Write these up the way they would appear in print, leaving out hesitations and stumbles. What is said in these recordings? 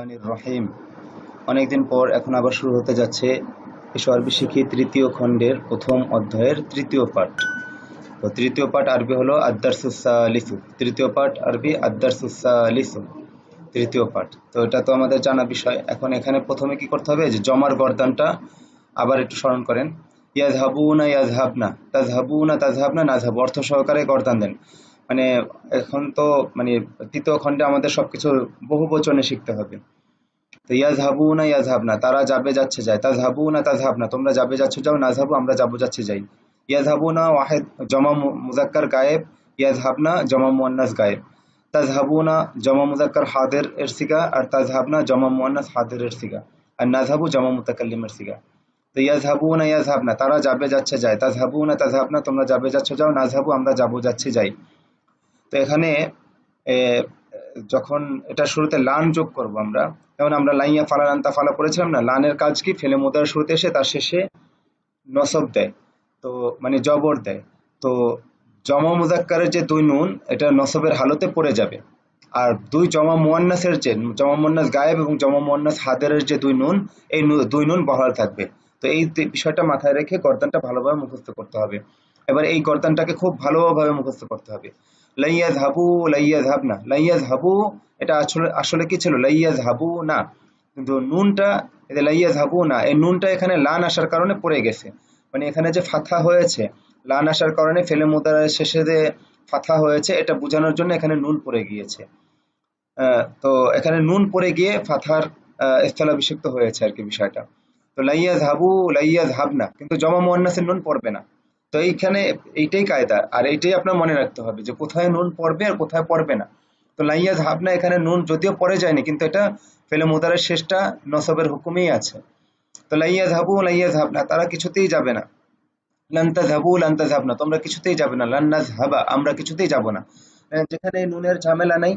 রহমানির রহিম। অনেকদিন পর এখন আবার শুরু হতে যাচ্ছে এসো আরবি শিখি তৃতীয় খণ্ডের প্রথম অধ্যায়ের তৃতীয় পাঠ। তো তৃতীয় পাঠ আরবি হলো আদ-দারসুস সালিসু। তৃতীয় পাঠ আরবি আদ-দারসুস সালিসু, তৃতীয় পাঠ। তো এটা তো আমাদের জানা বিষয়। এখন এখানে প্রথমে কি করতে হবে, যে জমার গর্দানটা আবার একটু স্মরণ করেন। ইয়াযহাবুনা ইয়াযহাবনা, তাযহাবুনা তাযহাবনা, নাযহাবু অর্থ সহকারে গর্দান দেন। মানে এখন তো মানে তৃতীয় খণ্ডে আমাদের সবকিছু বহু বচনে শিখতে হবে। তো ইয়াযহাবুনা ইয়াযহাবনা, তারা যাবে যাচ্ছে যায়। তাযহাবুনা তাযহাবনা, তোমরা যাবে যাচ্ছ যাও। নাযহাবু, আমরা যাবো যাচ্ছে যাই। ইয়াযহাবুনা ওয়াহিদ জমা মুযাক্কার গায়েব, ইয়াযহাবনা জমা মুয়ান্নাস গায়েব। তাযহাবুনা জমা মুযাক্কার হাদির এর সিগা, আর তাযহাবনা জমা মুয়ান্নাস হাদির এর সিগা, আর নাযহাবু জমা মুতাকাল্লিমের সিগা। তো ইয়াযহাবুনা ইয়াযহাবনা, তারা যাবে যাচ্ছে যায়। তাযহাবুনা তাযহাবনা, তোমরা যাবে যাচ্ছ যাও। নাযহাবু, আমরা যাবো যাচ্ছি যাই। তো এখানে এ, যখন এটা শুরুতে লান যোগ করব আমরা, যেমন আমরা লাইয়া ফালা লান্তা ফালা পড়েছিলাম না, লানের কাজ কি, ফেলে মুদার শুরুতে এসে তার শেষে নসব দেয়, তো মানে জবর দেয়। তো জমা মুজাক্কারের যে দুই নুন, এটা নসবের হালতে পড়ে যাবে। আর দুই জমা মুয়ান্নাসের যে জমা মুয়ান্নাস গায়েব এবং জমা মুয়ান্নাস হাদেরের যে দুই নুন, এই দুই নুন বহাল থাকবে। তো এই বিষয়টা মাথায় রেখে গর্দানটা ভালোভাবে মুখস্থ করতে হবে। এবার এই গর্দানটাকে খুব ভালোভাবে মুখস্থ করতে হবে। লাইয়াযহাবু লাইয়াযহাবনা, লাইয়াযহাবু এটা আসলে আসলে কি ছিল, লাইয়াযহাবু না, কিন্তু নুনটা এতে লাইয়াযহাবু না, এই নুনটা এখানে লান আসার কারণে পড়ে গেছে। মানে এখানে যে ফাথা হয়েছে, লান আসার কারণে ফেলে মুদারের শেষে যে ফাথা হয়েছে, এটা বোঝানোর জন্য এখানে নুন পড়ে গিয়েছে। তো এখানে নুন পড়ে গিয়ে ফাথার স্থলাভিষিক্ত হয়েছে আর কি বিষয়টা। তো লাইয়াযহাবু লাইয়াযহাবনা, কিন্তু জমা মুয়ান্নাসের নুন পড়বে না। তো এইখানে এইটাই কায়দা, আর এইটাই আপনার মনে রাখতে হবে যে কোথায় নুন পড়বে আর কোথায় পড়বে না। তো লাইয়াযহাবনা, এখানে নুন যদিও পড়ে যায়নি, কিন্তু এটা ফেলে মুদারের শেষটা নসবের হুকুমেই আছে। তো লাইয়াযহাবু লাইয়াযহাবনা, তারা কিছুতেই যাবে না। লান তাযহাবু লান তাযহাবনা, তোমরা কিছুতেই যাবে না। লান নাযহাবা, আমরা কিছুতেই যাব না। যেখানে নুনের ঝামেলা নাই,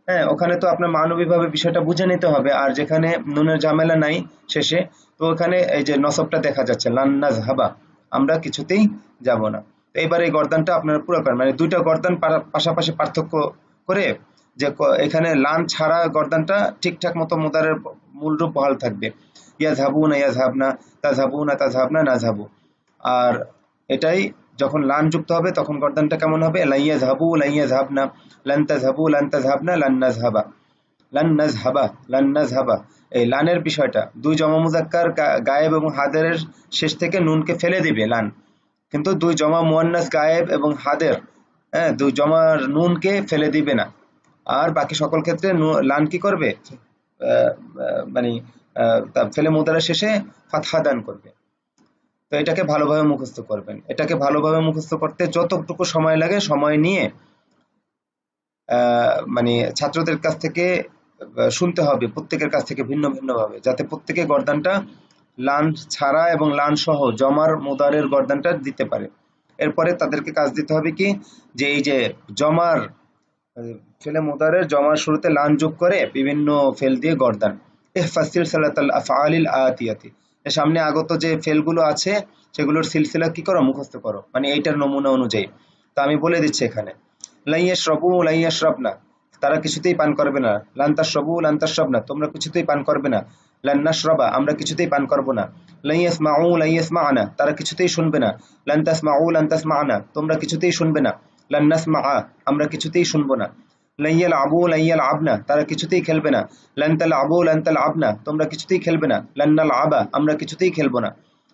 হ্যাঁ, ওখানে তো আপনার মানবিকভাবে বিষয়টা বুঝে নিতে হবে। আর যেখানে নুনের ঝামেলা নাই শেষে, তো ওখানে এই যে নসবটা দেখা যাচ্ছে, লান নাযহাবা, আমরা কিছুতেই যাব না। তো এবার এই গর্দানটা আপনারা পুরো করেন, মানে দুইটা গর্দান পাশাপাশি পার্থক্য করে, যে এখানে লান ছাড়া গর্দানটা ঠিকঠাক মতো মুদারের মূল রূপ বহাল থাকবে। ইয়াযহাবুনা ইয়াযহাবনা, তাযহাবুনা তাযহাবনা, নাযহাবু। আর এটাই যখন লান যুক্ত হবে তখন গর্দানটা কেমন হবে, লাইয়াযহাবু লাইয়াযহাবনা, লান তাযহাবু লান তাযহাবনা, লান নাযহাবা, লান নাযহাবা, লান নাযহাবা। এই লানের বিষয়টা, দুই জমা মুযাক্কার গায়েব এবং হাদের শেষ থেকে নুনকে ফেলে দিবে লান, কিন্তু দুই জমা মুয়ান্নাস গায়েব এবং হাদের, হ্যাঁ, দুই জমার নুনকে ফেলে দিবে না। আর বাকি সকল ক্ষেত্রে লান কি করবে, মানে ফেলে মুদারের শেষে ফাতহা দান করবে। তো এটাকে ভালোভাবে মুখস্থ করবেন। এটাকে ভালোভাবে মুখস্থ করতে যতটুকু সময় লাগে সময় নিয়ে মানে ছাত্রদের কাছ থেকে শুনতে হবে, প্রত্যেকের কাছ থেকে ভিন্ন ভিন্ন ভাবে, যাতে প্রত্যেকে গর্দানটা লান ছাড়া এবং লান সহ জমার মুদারের গর্দানটা দিতে পারে। এরপরে তাদেরকে কাজ দিতে হবে কি, যে এই যে জমার ফেলে মুদারের জমার শুরুতে লান যোগ করে বিভিন্ন ফেল দিয়ে গর্দান। ইহফাজ সিলসিলাতাল আফআলিল আতিয়াতি, সামনে আগত যে ফেলগুলো আছে সেগুলোর সিলসিলা কি করো, মুখস্থ করো, মানে এইটার নমুনা অনুযায়ী। তো আমি বলে দিচ্ছি এখানে, লাই ইয়াশরাবু লাই ইয়াশরাবনা, তারা কিছুতেই পান করবে না। লান তাশরাবু লান তাশরাবনা, তোমরা কিছুতেই পান করবে না। লান নাশরাবা, আমরা কিছুতেই পান করব না। লাই ইয়াসমাউ লাই ইয়াসমাআনা, তারা কিছুতেই শুনবে না। লান তাসমাউ লান তাসমাআনা, তোমরা কিছুতেই শুনবে না। লান নাসমাআ, আমরা কিছুতেই শুনবো না। লান ইয়ালআবু লান ইয়ালআবনা, তারা কিছুতেই খেলবে না। লান তালআবু লান তালআবনা, তোমরা কিছুতেই খেলবে না। লান নালআবা, আমরা কিছুতেই খেলবো না।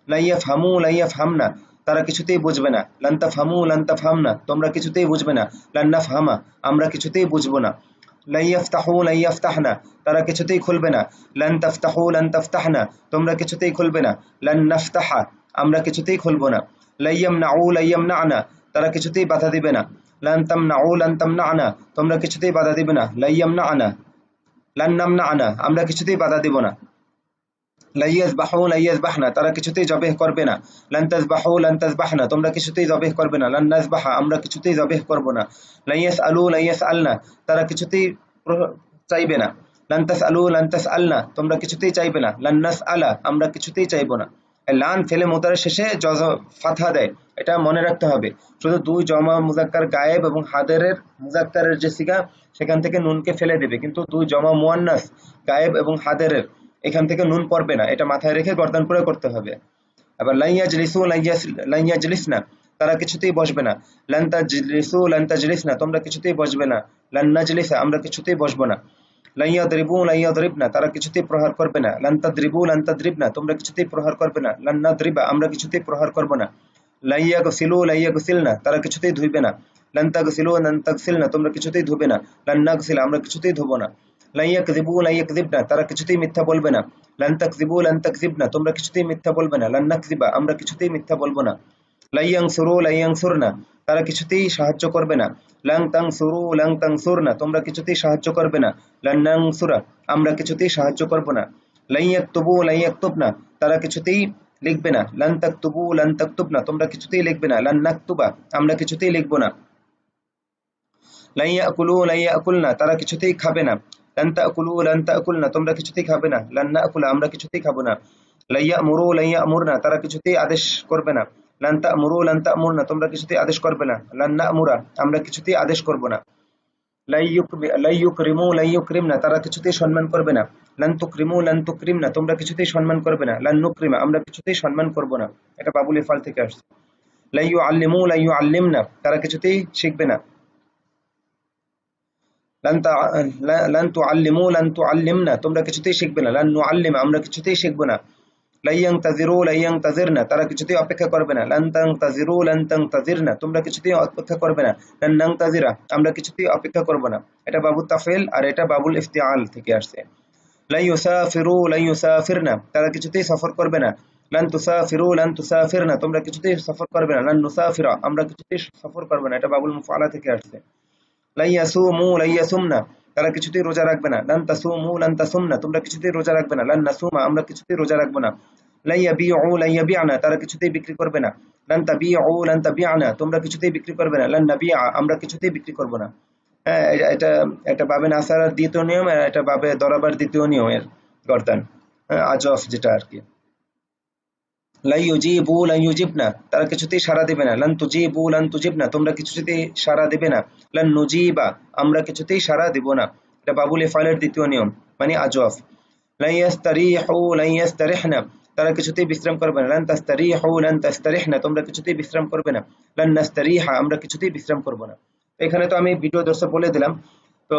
লা ইয়াফহামু লা ইয়াফহামনা, তারা কিছুতেই বুঝবে না। লান তাফহামু লান তাফহামনা, তোমরা কিছুতেই বুঝবে না। লান নাফহামা, আমরা কিছুতেই বুঝবো না। লা ইয়াফতাহু লা ইয়াফতাহনা, তারা কিছুতেই খুলবে না। লান তাফতাহু লান তাফতাহনা, তোমরা কিছুতেই খুলবে না। লান নাফতাহা, আমরা কিছুতেই খুলবো না। লা ইয়ামনাউ লা ইয়ামনানা, তারা কিছুতেই বাধা দিবে না। লান তামনাউ লান তামনানা, তোমরা কিছুতেই বাধা দিবে না। লা ইয়ামনানা লান নামনানা, আমরা কিছুতেই বাধা দিব না। লা ইয়াযবাহু লা ইয়াযবাহনা, তারা কিছুতেই জবেহ করবে না। লান তাযবাহু লান তাযবাহনা, তোমরা কিছুতেই জবেহ করবে না। লান নাযবাহা, আমরা কিছুতেই জবেহ করব না। লা ইয়াসআলু লা ইয়াসআলনা, তারা কিছুতেই চাইবে না। লান তাসআলু লান তাসআলনা, তোমরা কিছুতেই চাইবে না। লান নাসআলা, আমরা কিছুতেই চাইব না। লান ফেলে মুতারের শেষে ফাতহা দেয়, এটা মনে রাখতে হবে। শুধু দুই জমা মুজাক্কার গায়েব এবং হাদেরের মুজাক্কারের যে সিগা সেখান থেকে নুনকে ফেলে দেবে, কিন্তু দুই জমা মুয়ান্নাস গায়েব এবং হাদেরের এখান থেকে নুন পড়বে না, এটা মাথায় রেখে গর্দান পুরো করতে হবে। আবার লাইয়াজলিসু লাইয়াজলিসনা, তারা কিছুতেই বসবে না। লান তাজলিসু লান তাজলিসনা, তোমরা কিছুতেই বসবে না। লান নাজলিসা, আমরা কিছুতেই বসবো না। লাইয়াদরিবু লাইয়াদরিবনা, তারা কিছুতেই প্রহার করবে না। লান তাদরিবু লান তাদরিবনা, তোমরা কিছুতেই প্রহার করবে না। লান নাদরিবা, আমরা কিছুতেই প্রহার করব না। লাইয়াগসিলু লাইয়াগসিলনা, তারা কিছুতেই ধুইবে না। লান তাগসিলু লান তাগসিলনা, তোমরা কিছুতেই ধুবে না। লান নাগসিলা, আমরা কিছুতেই ধুবো না। লাইয়াকযিবু লাইয়াকযিবনা, তারা কিছুতেই মিথ্যা বলবে না। লান তাকযিবু লান তাকযিবনা, তোমরা কিছুতেই মিথ্যা বলবে না। লান নাকযিবা, আমরা কিছুতেই মিথ্যা বলবো না। লাইয়ানসুরু লাইয়ানসুরনা, তারা কিছুতেই সাহায্য করবে না। লাং তানসুরু লাং তানসুরনা, তোমরা কিছুতেই সাহায্য করবে না। লান নানসুরা, আমরা কিছুতেই সাহায্য করব না। লাইয়াকতুবু লাইয়াকতুবনা, তারা কিছুতেই লিখবে না। লান তাকতুবু লান তাকতুবনা, তোমরা কিছুতেই লিখবে না। লান নাকতুবা, আমরা কিছুতেই লিখব না। লাইয়াকুলু লাইয়াকুলনা, তারা কিছুতেই খাবে না। লান তাকুলু লান তাকুলনা, তোমরা কিছুতেই খাবে না। লান নাকুলা, আমরা কিছুতেই খাবো না। লাইয়ামুরু লাইয়ামুরনা, তারা কিছুতেই আদেশ করবে না। লান তা'মুরু লান তা'মুরনা, তোমরা কিছুতেই আদেশ করবে না। লান না'মুরা, আমরা কিছুতেই আদেশ করব না। লাইয়ুকরিমু লাইয়ুকরিমনা, তারা কিছুতেই সম্মান করবে না। লান তুকরিমু লান তুকরিমনা, তোমরা কিছুতেই সম্মান করবে না। লান নুকরিমা, আমরা কিছুতেই সম্মান করব না। এটা বাবুল ইফাল থেকে আসছে। লাইয়ুআল্লিমু লাইয়ুআল্লিমনা, তারা কিছুতেই শিখবে না। লান তুআল্লিমু লান তুআল্লিমনা, তোমরা কিছুতেই শিখবে না। লান নুআল্লিমা, আমরা কিছুতেই শিখব না। লাইয়ানতাজিরু লাইয়ানতাজিরনা, তারা কিছুতেই অপেক্ষা করবে না। লান তানতাজিরু লান তানতাজিরনা, তোমরা কিছুতেই অপেক্ষা করবে না। লান নানতাজিরা, আমরা কিছুতেই অপেক্ষা করব না। এটা বাবুল তাফিল আর এটা বাবুল ইফতিআল থেকে আসছে। লা ইউসাফিরু লা ইউসাফিরনা, তারা কিছুতেই সফর করবে না। লান তুসাফিরু লান তুসাফিরনা, তোমরা কিছুতেই সফর করবে না। লান নুসাফিরা, আমরা কিছুতেই সফর করব না। এটা বাবুল মুফআলা থেকে আসছে। লাইয়াসুমু লাইয়াসুমনা, তারা কিছুতেই রোজা রাখবে না। লান তাসুমু লান তাসুমনা, তোমরা কিছুতেই রোজা রাখবে না। লান নাসুমা, আমরা কিছুতেই রোজা রাখবো না। লাইয়াবিউ লাইয়াবিআনা, তারা কিছুতেই বিক্রি করবে না। লান তাবিউ লান তাবিআনা, তোমরা কিছুতেই বিক্রি করবে না। লান নাবিআ, আমরা কিছুতেই বিক্রি করব না। হ্যাঁ, এটা এটা বাবে নাসারার দ্বিতীয় নিয়ম, আর এটা বাবে দরাবার দ্বিতীয় নিয়মের গর্দান। হ্যাঁ, আজফ যেটা আর কি। লাইয়ুজিবু লাইয়ুজিবনা, তারা কিছুতেই সাড়া দেবে না। লান তুজিবু লান তুজিবনা, তোমরা কিছুতেই সাড়া দেবে না। লান নুজিবা, আমরা কিছুতেই সাড়া দেব না। এটা বাবুল ইফআলের দ্বিতীয় নিয়ম, মানে আজওয়াফ। লাইয়াস্তারিহু লাইয়াস্তারিহনা, তারা কিছুতেই বিশ্রাম করবে না। লান তাস্তারিহু লান তাস্তারিহনা, তোমরা কিছুতেই বিশ্রাম করবে না। লান নাস্তারিহা, আমরা কিছুতেই বিশ্রাম করব না। এখানে তো আমি ভিডিও দর্শক বলে দিলাম। তো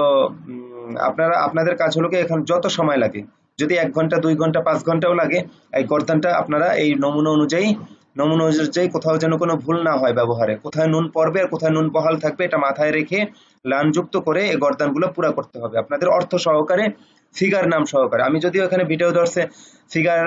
আপনাদের কাজ হলো কি, এখন যত সময় লাগে, যদি 1 ঘন্টা 2 ঘন্টা 5 ঘন্টাও লাগে, এই গর্দানটা আপনারা এই নমুনা অনুযায়ী কোথাও যেন কোনো ভুল না হয় ব্যবহারে, কোথায় নুন পড়বে আর কোথায় নুন বহাল থাকবে এটা মাথায় রেখে লানযুক্ত করে এই গর্দানগুলো পুরা করতে হবে আপনাদের অর্থ সহকারে, ফিগার নাম সহকারে। আমি যদিও এখানে ভিডিও দর্শে ফিগার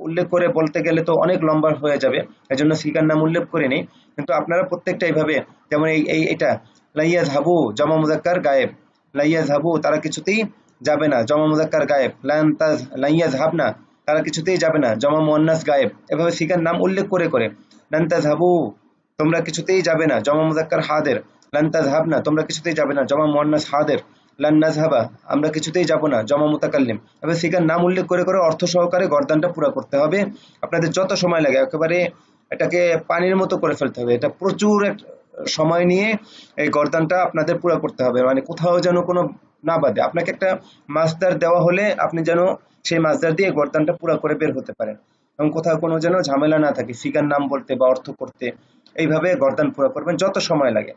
উল্লেখ করে বলতে গেলে তো অনেক লম্বা হয়ে যাবে, এজন্য ফিগার নাম উল্লেখ করে নেই। কিন্তু আপনারা প্রত্যেকটা এইভাবে, যেমন এটা লাইয়াযহাবু জমা মুযাক্কার গায়েব, লাইয়াযহাবু, তারা কিছুতেই যাবে না, জমা মুযাক্কার গায়েব। লাইয়াযহাবনা, তারা কিছুতেই যাবে না, জমা মুয়ান্নাস গায়েব। এভাবে ফিগার নাম উল্লেখ করে করে। লান তাযহাবু, তোমরা কিছুতেই যাবে না, জমা মুযাক্কার হাদের। লান তাযহাবনা, তোমরা কিছুতেই যাবে না, জমা মুয়ান্নাস হাদের। লান নাযহাবা, আমরা কিছুতেই যাব না, জমা মুতাকাল্লিম। এভাবে ফিগার নাম উল্লেখ করে করে অর্থ সহকারে গর্দানটা পুরা করতে হবে। আপনাদের যত সময় লাগে একেবারে এটাকে পানির মতো করে ফেলতে হবে। এটা প্রচুর সময় নিয়ে এই গর্দানটা আপনাদের পুরা করতে হবে, মানে কোথাও যেন কোনো না বাদে। আপনাকে একটা মাসদার দেওয়া হলে আপনি যেন সেই মাসদার দিয়ে গর্দানটা পুরা করে বের হতে পারেন, এবং কোথাও কোনো যেন ঝামেলা না থাকে ফিগার নাম বলতে বা অর্থ করতে। এইভাবে গর্দান পুরা করবেন যত সময় লাগে।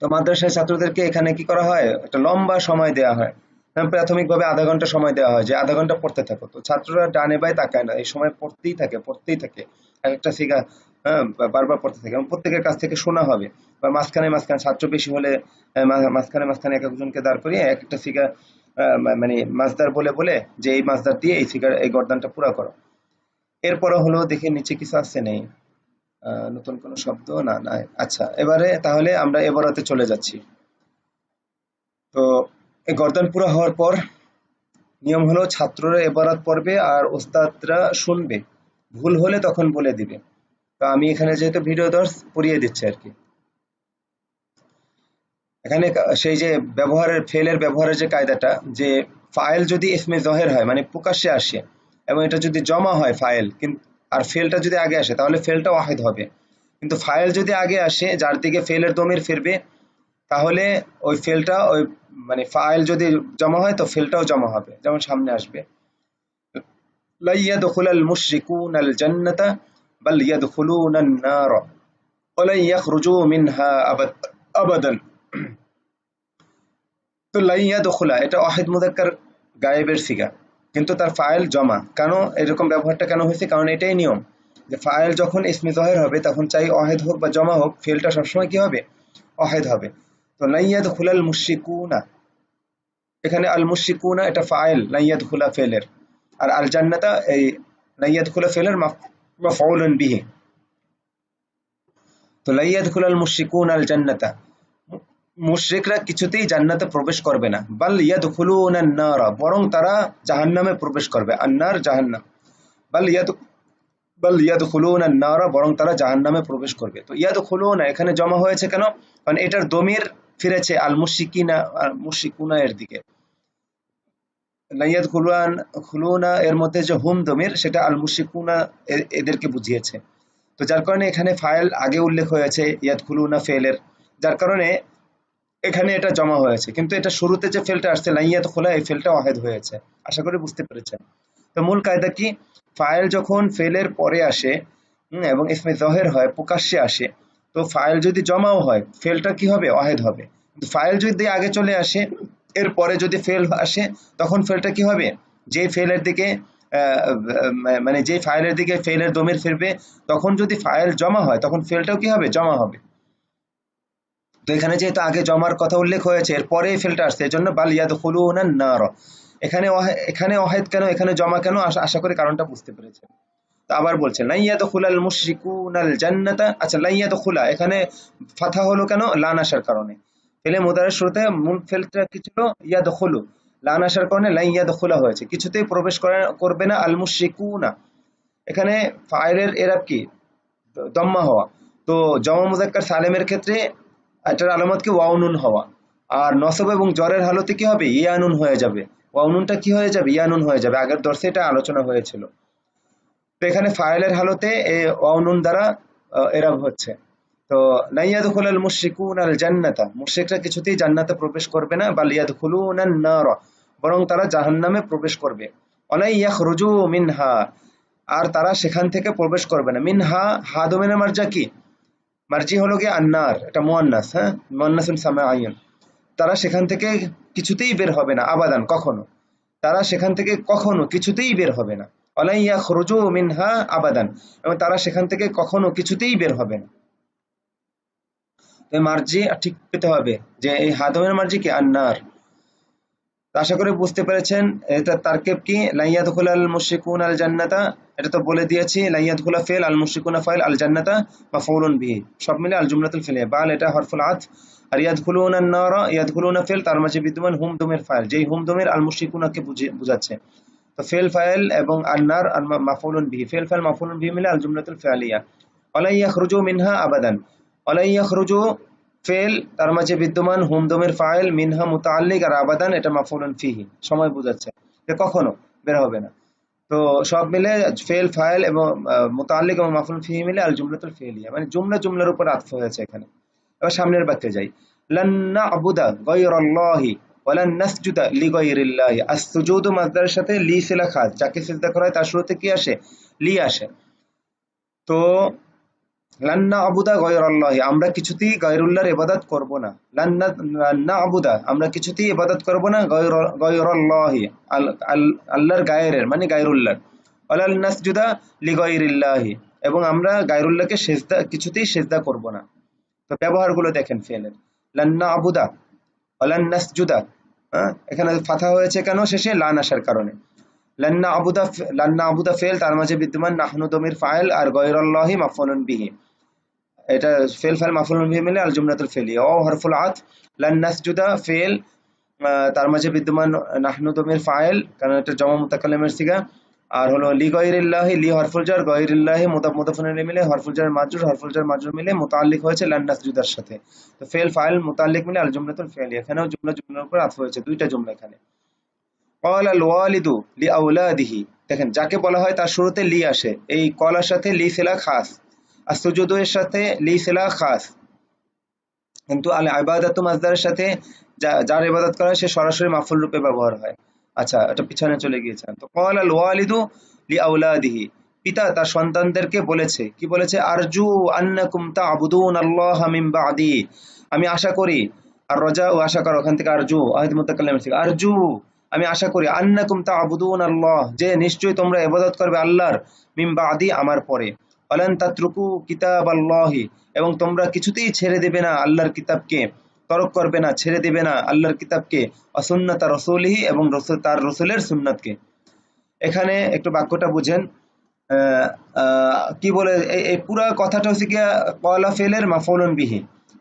তো মাদ্রাসার ছাত্রদেরকে এখানে কি করা হয়, একটা লম্বা সময় দেওয়া হয়। প্রাথমিকভাবে আধা ঘন্টা সময় দেওয়া হয় যে আধা ঘন্টা পড়তে থাকো। তো ছাত্ররা ডানে বাই তাকায় না, এই সময় পড়তেই থাকে এক একটা ফিগার। হ্যাঁ, বারবার পড়তে থাকে এবং প্রত্যেকের কাছ থেকে শোনা হবে। বা মাঝখানে ছাত্র বেশি হলে মাঝখানে এক একজনকে দাঁড় করিয়ে এক একটা ফিগার, মানে মাসদার বলে বলে যে এই মাসদার দিয়ে এই ফিগার এই গর্দানটা পুরা করো। এরপরে হলো দেখে নিচে কিছু আসছে নেই, নতুন কোনো শব্দ না নাই। আচ্ছা, এবারে তাহলে আমরা এবারতে চলে যাচ্ছি। তো এই গর্দান পুরো হওয়ার পর নিয়ম হলো ছাত্ররা এবারত পড়বে আর ওস্তাদরা শুনবে, ভুল হলে তখন বলে দিবে। তো আমি এখানে যেহেতু ভিডিও দর্শ পড়িয়ে দিচ্ছি আর কি। এখানে সেই যে ফেলের ব্যবহারের যে কায়দাটা, যে ফাইল যদি ইসমে জহের হয় মানে প্রকাশ্যে আসে, এবং এটা যদি জমা হয় ফাইল কিন্তু, আর ফেলটা যদি আগে আসে তাহলে ফেলটা ওয়াহিদ হবে। কিন্তু ফাইল যদি আগে আসে যার দিকে ফেলের দমির ফিরবে, তাহলে ওই ফেলটা ওই মানে ফাইল যদি জমা হয় তো ফেলটাও জমা হবে। যেমন সামনে আসবে লা ইয়াদখুলাল মুশরিকুনাল জান্নাতা বাল ইয়াদখুলুনান নার ওয়া লা ইয়াখরুজু মিনহা আবাদান। তো লা ইয়াদখুলা এটা ওয়াহিদ মুযাক্কার গায়েবের সিগা, কিন্তু তার ফাইল জমা। কেন এরকম ব্যবহারটা কেন হয়েছে? কারণ এটাই নিয়ম যে ফাইল যখন ইসমে জহির হবে তখন চাই ওয়াহিদ হোক বা জমা হোক, ফেলটা সবসময় কি হবে? ওয়াহিদ হবে। তো লা ইয়াদখুলাল মুশরিকুনা, এখানে আল মুশরিকুনা এটা ফাইল, লা ইয়াদখুলা ফেলের, আর আল জান্নাতা এই লা ইয়াদখুলা ফেলের মাফউলুন বিহি। তো লা ইয়াদখুলাল মুশরিকুনা আল জান্নাতা, মুশরিকরা কিছুতেই জান্নাতে প্রবেশ করবে না। বাল ইয়াদখুলুনান নারা, বরং তারা জাহান্নামে প্রবেশ করবে। আন্নার জাহান্নাম, বাল ইয়াদখুলুনান নারা, বরং তারা জাহান্নামে প্রবেশ করবে। তো ইয়াদখুলুনা এখানে জমা হয়েছে কেন? কারণ এটার দমির ফিরেছে আল মুশরিকিনা, মুশরিকুনা এর দিকে। লা ইয়াদখুলুনা এর মধ্যে যে হুম দমির সেটা আল মুশরিকুনা এদেরকে বুঝিয়েছে। তো যার কারণে এখানে ফাইল আগে উল্লেখ হয়েছে ইয়াদখুলুনা ফেলের, যার কারণে এখানে এটা জমা হয়েছে। কিন্তু এটা শুরুতে যে ফেলটা আসছে লা ইয়াদখুলা, এই ফেলটা ওয়াহিদ হয়েছে। আশা করি বুঝতে পেরেছেন। তো মূল কায়দা কি? ফাইল যখন ফেলের পরে আসে এবং ইসমে জহের হয়, প্রকাশ্যে আসে, তো ফাইল যদি জমাও হয় ফেলটা কি হবে? ওয়াহিদ হবে। কিন্তু ফাইল যদি আগে চলে আসে, এরপরে যদি ফেল আসে, তখন ফেলটা কি হবে? যে ফেলের দিকে মানে যে ফাইলের দিকে ফেলের দমির ফিরবে, তখন যদি ফাইল জমা হয় তখন ফেলটাও কি হবে? জমা হবে। তো এখানে যেহেতু আগে জমার কথা উল্লেখ হয়েছে, এরপরে ফেলটা আসছে, এজন্য বাল ইয়াদখুলুনান নার। এখানে ওয়াহিদ কেন, এখানে জমা কেন? আশা করি কারণটা বুঝতে পেরেছেন। তো আবার বলছেন লা ইয়াদখুলাল মুশরিকুনাল জান্নাতা। আচ্ছা, লা ইয়াদখুলা এখানে ফাথা হলো কেন? লান আসার কারণে। ফেলে মুদারের শুরুতে মূল ফেলটা কি ছিল? ইয়াদখুলু। লান আসার কারণে লা ইয়াদখুলা হয়েছে, কিছুতেই প্রবেশ করবে না আল মুশরিকুনা। এখানে ফাইলের এরাব কি? দম্মা হওয়া। তো জমা মুযাক্কার সালেমের ক্ষেত্রে এটার আলামত কি? ওয়াও নুন হওয়া। আর নসব এবং জ্বরের হালতে কি হবে? ইয়া নুন হয়ে যাবে। ওয়াও নুনটা কি হয়ে যাবে? ইয়া নুন হয়ে যাবে। আগের দর্শে এটা আলোচনা হয়েছিল। তো এখানে ফাইলের হালতে এই ওয়াও নুন দ্বারা এরাব হচ্ছে। তো লা ইয়াদখুলাল মুশরিকুনাল জান্নাতা, মুশরিকরা কিছুতেই জান্নাতে প্রবেশ করবে না। বাল ইয়াদখুলুনান নার, বরং তারা জাহান্নামে প্রবেশ করবে। ওয়ালা ইয়াখরুজু মিনহা, আর তারা সেখান থেকে প্রবেশ করবে না। মিনহা হা দমিনের মার্জা কি? মার্জি হলো গিয়ে আন্নার, এটা মুয়ান্নাস, হ্যাঁ, মুয়ান্নাসুন সামাইয়ুন। তারা সেখান থেকে কিছুতেই বের হবে না, আবাদান, কখনো। তারা সেখান থেকে কখনো কিছুতেই বের হবে না। ওয়ালা ইয়াখরুজু মিনহা আবাদান, এবং তারা সেখান থেকে কখনো কিছুতেই বের হবে না। তো মার্জি ঠিক পেতে হবে যে এই হাদমের মার্জি কি? আন্নার। আশা করি বুঝতে পেরেছেন। এটা তারকিব কি? লা ইয়াদখুলাল মুশরিকুনা আল জান্নাতা, এটা তো বলে দিয়েছি। লা ইয়াদখুলা ফিল, আল মুশরিকুনা ফাইল, আল জান্নাতা মাফউলুন বিহি, সব মিলে আল জুমলাতুল ফিলিয়া। বাল এটা হরফুল আতফ, আর ইয়াদখুলুনা আন-নারা, ইয়াদখুলুনা ফিল, তার মাঝে বিদ্যমান হুম দমের ফাইল, যেই হুম দমের আল মুশরিকুনাকে বুঝাচ্ছে। তো ফিল ফাইল এবং আন-নার আর মাফউলুন বিহি, ফিল ফাইল মাফউলুন বিহি মিলে আল জুমলাতুল ফিলিয়া। ওয়ালা ইয়াখরুজু মিনহা আবাদান, ওয়ালা ইয়াখরুজু ফেল, তার মাঝে বিদ্যমান হুম দমের ফাইল, মিনহা মুতাআল্লিক, আর আবাদান এটা মাফউলুন ফিহি, সময় বোঝাচ্ছে যে কখনো বের হবে না। তো সব মিলে ফেল ফাইল এবং মুতাআল্লিক এবং মাফউলুন ফিহি মিলে আল জুমলাতুল ফিলিয়া, মানে জুমলার উপর আতফ হয়েছে এখানে। এবার সামনের বাক্যে যাই। লান না'বুদা গায়রাল্লাহি ওয়া লান নাসজুদা লিগায়রিল্লাহি। আস-সুজুদু মাসদারের সাথে লি সিলা খাস, যাকে সিজদা করা হয় তার শুরুতে কি আসে? লি আসে। তো লান না'বুদা গায়রাল্লাহি, আমরা কিছুতেই গায়রুল্লাহর ইবাদত করব না। লান না'বুদা, আমরা কিছুতেই ইবাদত করব না, গায়রাল্লাহি, আল্লাহর গায়রের মানে গায়রুল্লাহ। ওয়ালা নাসজুদা লিগায়রিল্লাহি, এবং আমরা গায়রুল্লাহকে সিজদা কিছুতেই সিজদা করব না। তো ব্যবহারগুলো দেখেন ফেলের। লান না'বুদা, ওয়ালান নাসজুদা, এখানে ফাথা হয়েছে কেন শেষে? লান আসার কারণে। লান না'বুদা ফেল, তার মাঝে বিদ্যমান নাহনু দমির ফাইল, আর গায়রাল্লাহি মাফউলুন বিহি, এটা ফেল ফাইল মাফউলুন বিহি মিলে আল জুমলাতুল ফিলিয়া। ও হরফুল আতফ, লান নাসজুদা ফেল, তার মাঝে বিদ্যমান নাহনু দমির ফাইল, কারণ এটা জমা মুতাকাল্লিমের সিগা। আর হলো লি গায়রিল্লাহি, লি হরফুল জার, গায়রিল্লাহি মুদাফ মুদাফুন ইলাইহি মিলে হরফুল জার মাজরুর, হরফুল জার মাজরুর মিলে মুতাআল্লিক হয়েছে লান নাসজুদার সাথে। তো ফেল ফাইল মুতাআল্লিক মিলে আল জুমলাতুল ফিলিয়া, এখানেও জুমলার উপর আতফ হয়েছে, দুইটা জুমলা এখানে। ক্বালা আল ওয়ালিদু লিআওলাদিহি, দেখেন যাকে বলা হয় তার শুরুতে লি আসে, এই কলার সাথে লি সিলা খাস, আর সুজুদু এর সাথে লি সিলা খাস, কিন্তু আল ইবাদাতু মাজদারের সাথে যার ইবাদত করা হয় সে সরাসরি মাফউল রূপে ব্যবহার হয়। আচ্ছা, এটা পিছনে চলে গিয়েছেন। তো ক্বালা আল ওয়ালিদু লিআওলাদিহি, পিতা তার সন্তানদেরকে বলেছে, কি বলেছে? আরজু আন্নাকুম তা'বুদুন আল্লাহ মিন বাদি, আমি আশা করি, আর রজা ও আশা করো, ওখান থেকে আরজু আয়াত মুতাকাল্লিম থেকে আরজু, আমি আশা করি, আন্নাকুম তা'বুদুন আল্লাহ, যে নিশ্চয়ই তোমরা ইবাদত করবে আল্লাহর, মিন বাদি আমার পরে, ওয়ালান তাতরুকু কিতাবাল্লাহি, এবং তোমরা কিছুতেই ছেড়ে দেবে না আল্লাহর কিতাবকে, তরক করবে না, ছেড়ে দেবে না আল্লাহর কিতাবকে, ওয়া সুন্নাতা রাসূলিহি, এবং তার রাসূলের সুন্নাতকে। এখানে একটু বাক্যটা বুঝেন, কি বলে, এই পুরো কথাটা হচ্ছে কি ক্বালা ফেলের মাফউলুন বিহি,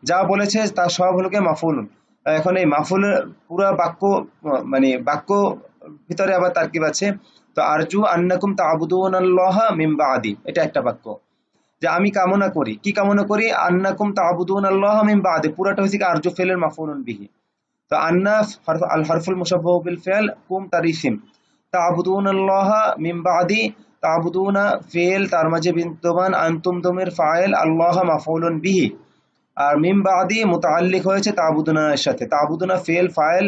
যা বলেছে তার সব হলো কি মাফউলুন। এখন এই মাফউলের পুরো বাক্য, মানে বাক্য ভিতরে আবার তারকিব আছে। তো আরজু আন্নাকুম তা'বুদুনাল্লাহা মিন বাদি, এটা একটা বাক্য, যে আমি কামনা করি, কি কামনা করি? আন্নাকুম তা'বুদুনাল্লাহা মিন বাদি, পুরাটা হচ্ছে কি আরজু ফেলের মাফউলুন বিহি। তো আন্না আল হারফুল মুশাব্বাহু বিল ফি'ল, কুম তার ইসিম, তা'বুদুনাল্লাহা মিন বাদি, তা'বুদুনা ফি'ল, তার মাঝে বিদ্যমান আনতুম দমের ফাইল, আল্লাহ মাফউলুন বিহি, আর মিন বাদি মুতাআল্লিক হয়েছে তা'বুদুনা এর সাথে, তা'বুদুনা ফি'ল ফাইল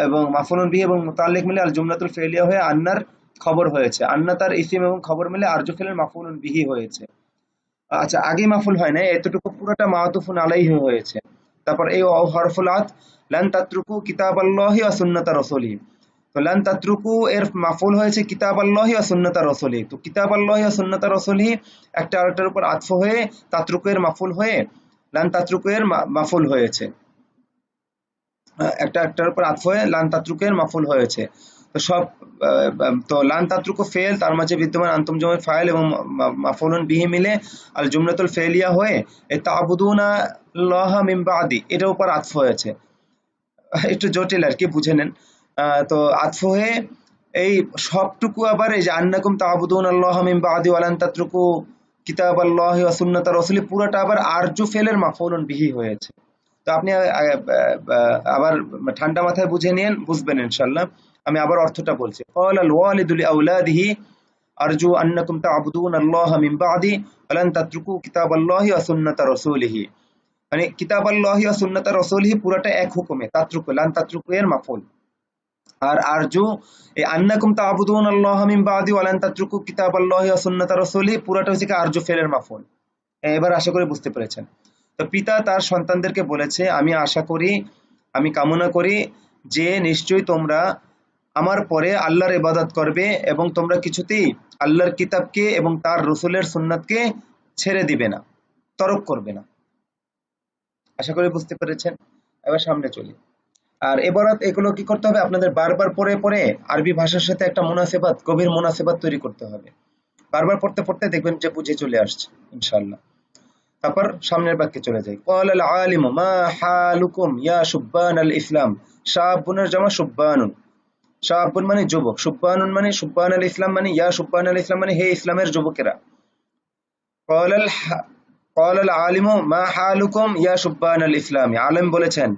এবং মাফউলুন বিহি এবং মুতাআল্লিক মিলে আল জুমলাতুল ফি'লিয়া হয়ে আন্নার খবর হয়েছে, আন্না তার ইসিম এবং খবর মিলে আরজু ফি'লের মাফউলুন বিহি হয়েছে। আচ্ছা, আগে মাফুল হয় না, এতটুকু পুরোটা মাতুফুন আলাইহি হয়েছে। তারপর এই হরফুল আত, লান তাতরুকু কিতাবাল্লাহি ওয়া সুন্নাতা রাসূলিহি, তো লান তাতরুকু এর মাফুল হয়েছে কিতাবাল্লাহি ওয়া সুন্নাতা রাসূলিহি, তো কিতাবাল্লাহি ওয়া সুন্নাতা রাসূলিহি একটা আরেকটার উপর আতফ হয়ে তাতরুকু এর মাফুল হয়ে লান তাতরুকু এর মাফুল হয়েছে, একটা একটার উপর আতফ হয়ে লান তাতরুকু এর মাফুল হয়েছে। তো সব তো লান তাতরুকু ফেল, তার মাঝে বিদ্যমান আনতুম জমের ফাইল এবং মাফউলুন বিহি মিলে আল জুমলাতুল ফেলিয়া হয়ে এই তা'বুদুনা আল্লাহ মিন বাদি, এটার উপর আতফ হয়েছে, একটু জটিল আর কি, বুঝে নেন। তো আতফ হয়ে এই সবটুকু আবার এই যে আন্নাকুম তা'বুদুন আল্লাহ মিন বাদি ওয়া লান তাতরুকু কিতাবাল্লাহি ওয়া সুন্নাতা রাসূলি, পুরোটা আবার আরজু ফেলের মাফউলুন বিহি হয়েছে। তো আপনি আবার ঠান্ডা মাথায় বুঝে নিন, বুঝবেন ইনশাআল্লাহ। আমি আবার অর্থটা বলছি। ক্বালা আল ওয়ালিদু লিআওলাদিহি আরজু আন্নাকুম তা'বুদুন আল্লাহ মিন বাদি ওয়া লান তাতরুকু কিতাবাল্লাহি ওয়া সুন্নাতা রাসূলিহি, মানে কিতাবাল্লাহি ওয়া সুন্নাতা রাসূলিহি পুরোটা এক হুকুমে, তাতরুকু লান তাতরুকু এর মাফউল, আর আরজু এই আন্নাকুম তা'বুদুন আল্লাহ মিন বাদি ওয়া লান তাতরুকু কিতাবাল্লাহি ওয়া সুন্নাতা রাসূলিহি পুরোটা হচ্ছে কি আরজু ফেলের মাফউল। এবার আশা করি বুঝতে পেরেছেন। তো পিতা তার সন্তানদেরকে বলেছে, আমি আশা করি, আমি কামনা করি যে নিশ্চয়ই তোমরা আমার পরে আল্লাহর ইবাদত করবে এবং তোমরা কিছুতেই আল্লাহর কিতাবকে এবং তার রসুলের সুন্নাতকে ছেড়ে দিবে না, তরক করবে না। আশা করি বুঝতে পেরেছেন। এবার সামনে চলি। আর এবারত এগুলো কি করতে হবে? আপনাদের বারবার পড়ে পড়ে আরবি ভাষার সাথে একটা মুনাসেবাত, গভীর মুনাসেবাত তৈরি করতে হবে। বারবার পড়তে পড়তে দেখবেন যে বুঝে চলে আসছে ইনশাআল্লাহ। তারপর সামনের বাক্যে চলে যাই। ক্বালা আল আলিমু মা হালুকুম ইয়া শুব্বান আল ইসলাম, শাবুনের জামা শুব্বানুন, শাবুন মানে যুবক, শুব্বানুন মানে শুব্বান আল ইসলাম মানে ইয়া শুব্বান আল ইসলাম মানে হে ইসলামের যুবকেরা। ক্বালা আল আলিমু মা হালুকুম ইয়া শুব্বান আল ইসলামি, আলেম বলেছেন